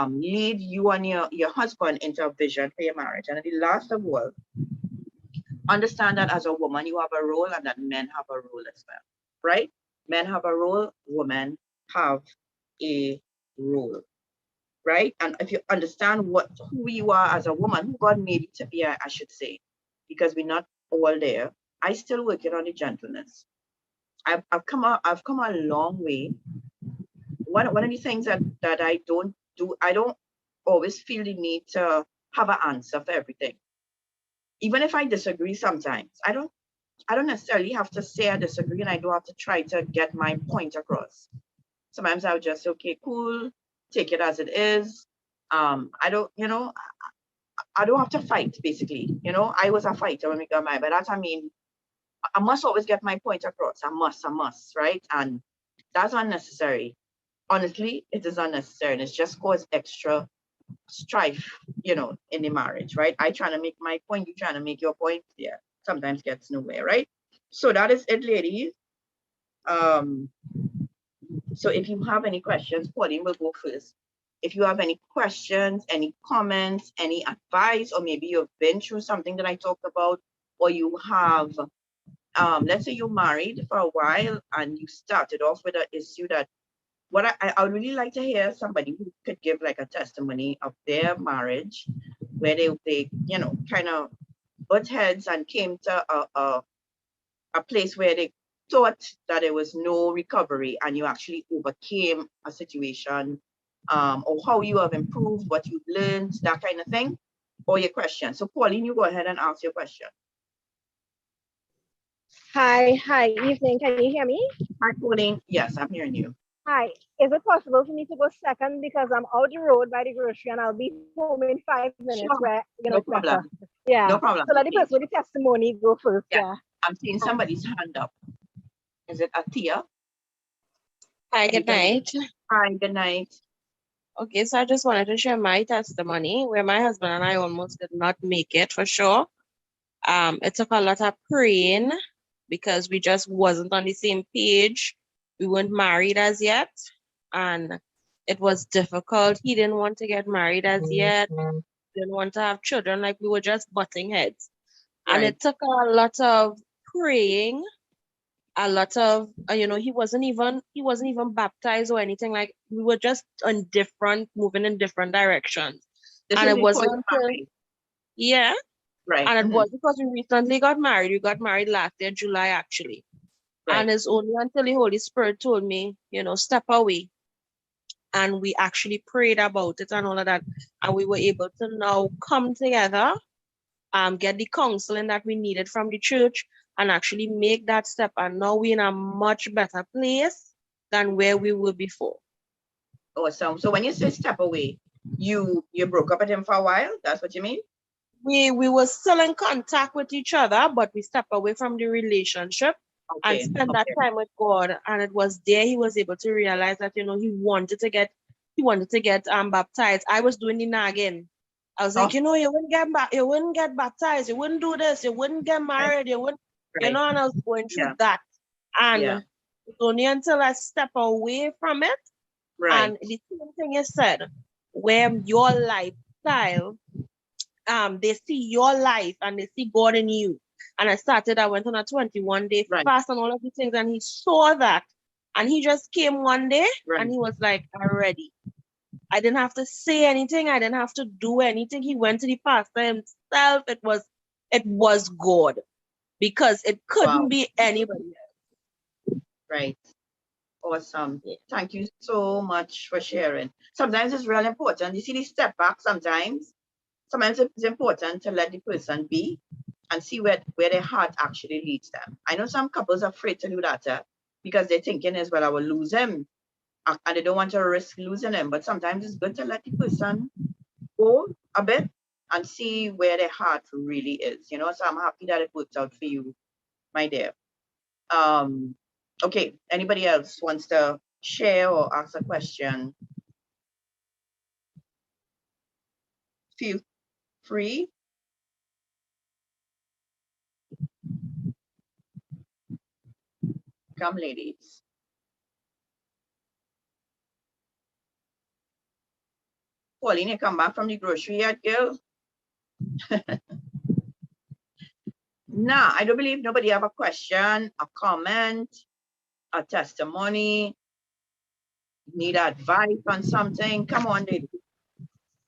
lead you and your husband into a vision for your marriage. And the last of all, understand that as a woman, you have a role and that men have a role as well, right? Men have a role, women have a role, right? And if you understand who you are as a woman, who God made you to be, I should say, because we're not all there. I still working on the gentleness. I've come a long way. One of the things that I don't do, I don't always feel the need to have an answer for everything. Even if I disagree sometimes, I don't necessarily have to say I disagree, and I don't have to try to get my point across. Sometimes I'll just say, okay, cool, take it as it is. I don't have to fight, basically. I was a fighter when we got married, but that, I must always get my point across. I must, right? And that's unnecessary. Honestly, it is unnecessary, and it's just cause extra strife, in the marriage, right? I trying to make my point, you trying to make your point. Yeah, sometimes gets nowhere, right? So that is it, ladies. So if you have any questions, Pauline will go first. If you have any questions, any comments, any advice, or maybe you've been through something that I talked about, or you have, let's say you're married for a while and you started off with an issue that, what I would really like to hear somebody who could give like a testimony of their marriage where they kind of butt heads and came to a place where they thought that there was no recovery and you actually overcame a situation, or how you have improved, what you've learned, that kind of thing, or your question. So Pauline, you go ahead and ask your question. Hi, evening. Can you hear me? Hi, Pauline. Yes, I'm hearing you. Hi. Is it possible for me to go second because I'm out the road by the grocery and I'll be home in 5 minutes? Sure. Where No problem. Yeah. No problem. So let the person with the testimony go first. Yeah. I'm seeing somebody's hand up. Is it Atia? Hi, good night. Hi, good night. Okay, so I just wanted to share my testimony where my husband and I almost did not make it for sure. It took a lot of praying because we just wasn't on the same page. We weren't married as yet, and it was difficult. He didn't want to get married as yet. Didn't want to have children. Like, we were just butting heads. Right. And it took a lot of praying, a lot of he wasn't even baptized or anything. Like, we were just moving in different directions. And it wasn't until right. And it was because we recently got married. We got married last year, July, actually. Right. And it's only until the Holy Spirit told me, step away. And we actually prayed about it and all of that. And we were able to now come together, get the counseling that we needed from the church, and actually make that step. And now we're in a much better place than where we were before. Awesome. So when you say step away, you broke up with him for a while? That's what you mean? We were still in contact with each other, but we stepped away from the relationship and spent that time with God. And it was there he was able to realize that, he wanted to get baptized. I was doing the nagging. I was like, you wouldn't get baptized, you wouldn't do this, you wouldn't get married, you wouldn't, and I was going through that. And it's only until I step away from it. Right. And the same thing you said, where your lifestyle, they see your life and they see God in you. And I went on a 21-day fast and all of these things, and he saw that. And he just came one day and he was like, I'm ready. I didn't have to say anything. I didn't have to do anything. He went to the pastor himself. It was God, because it couldn't be anybody else. Right. Awesome. Thank you so much for sharing. Sometimes it's really important. You see, the step back sometimes sometimes it's important to let the person be and see where their heart actually leads them. I know some couples are afraid to do that because they're thinking as well, I will lose him, and they don't want to risk losing him. But sometimes it's good to let the person go a bit and see where their heart really is, you know. So I'm happy that it worked out for you, my dear. Okay, anybody else wants to share or ask a question? Feel free. Come, ladies. Pauline, you come back from the grocery yet, girl? Nah, I don't believe nobody have a question, a comment, a testimony, need advice on something. Come on, ladies.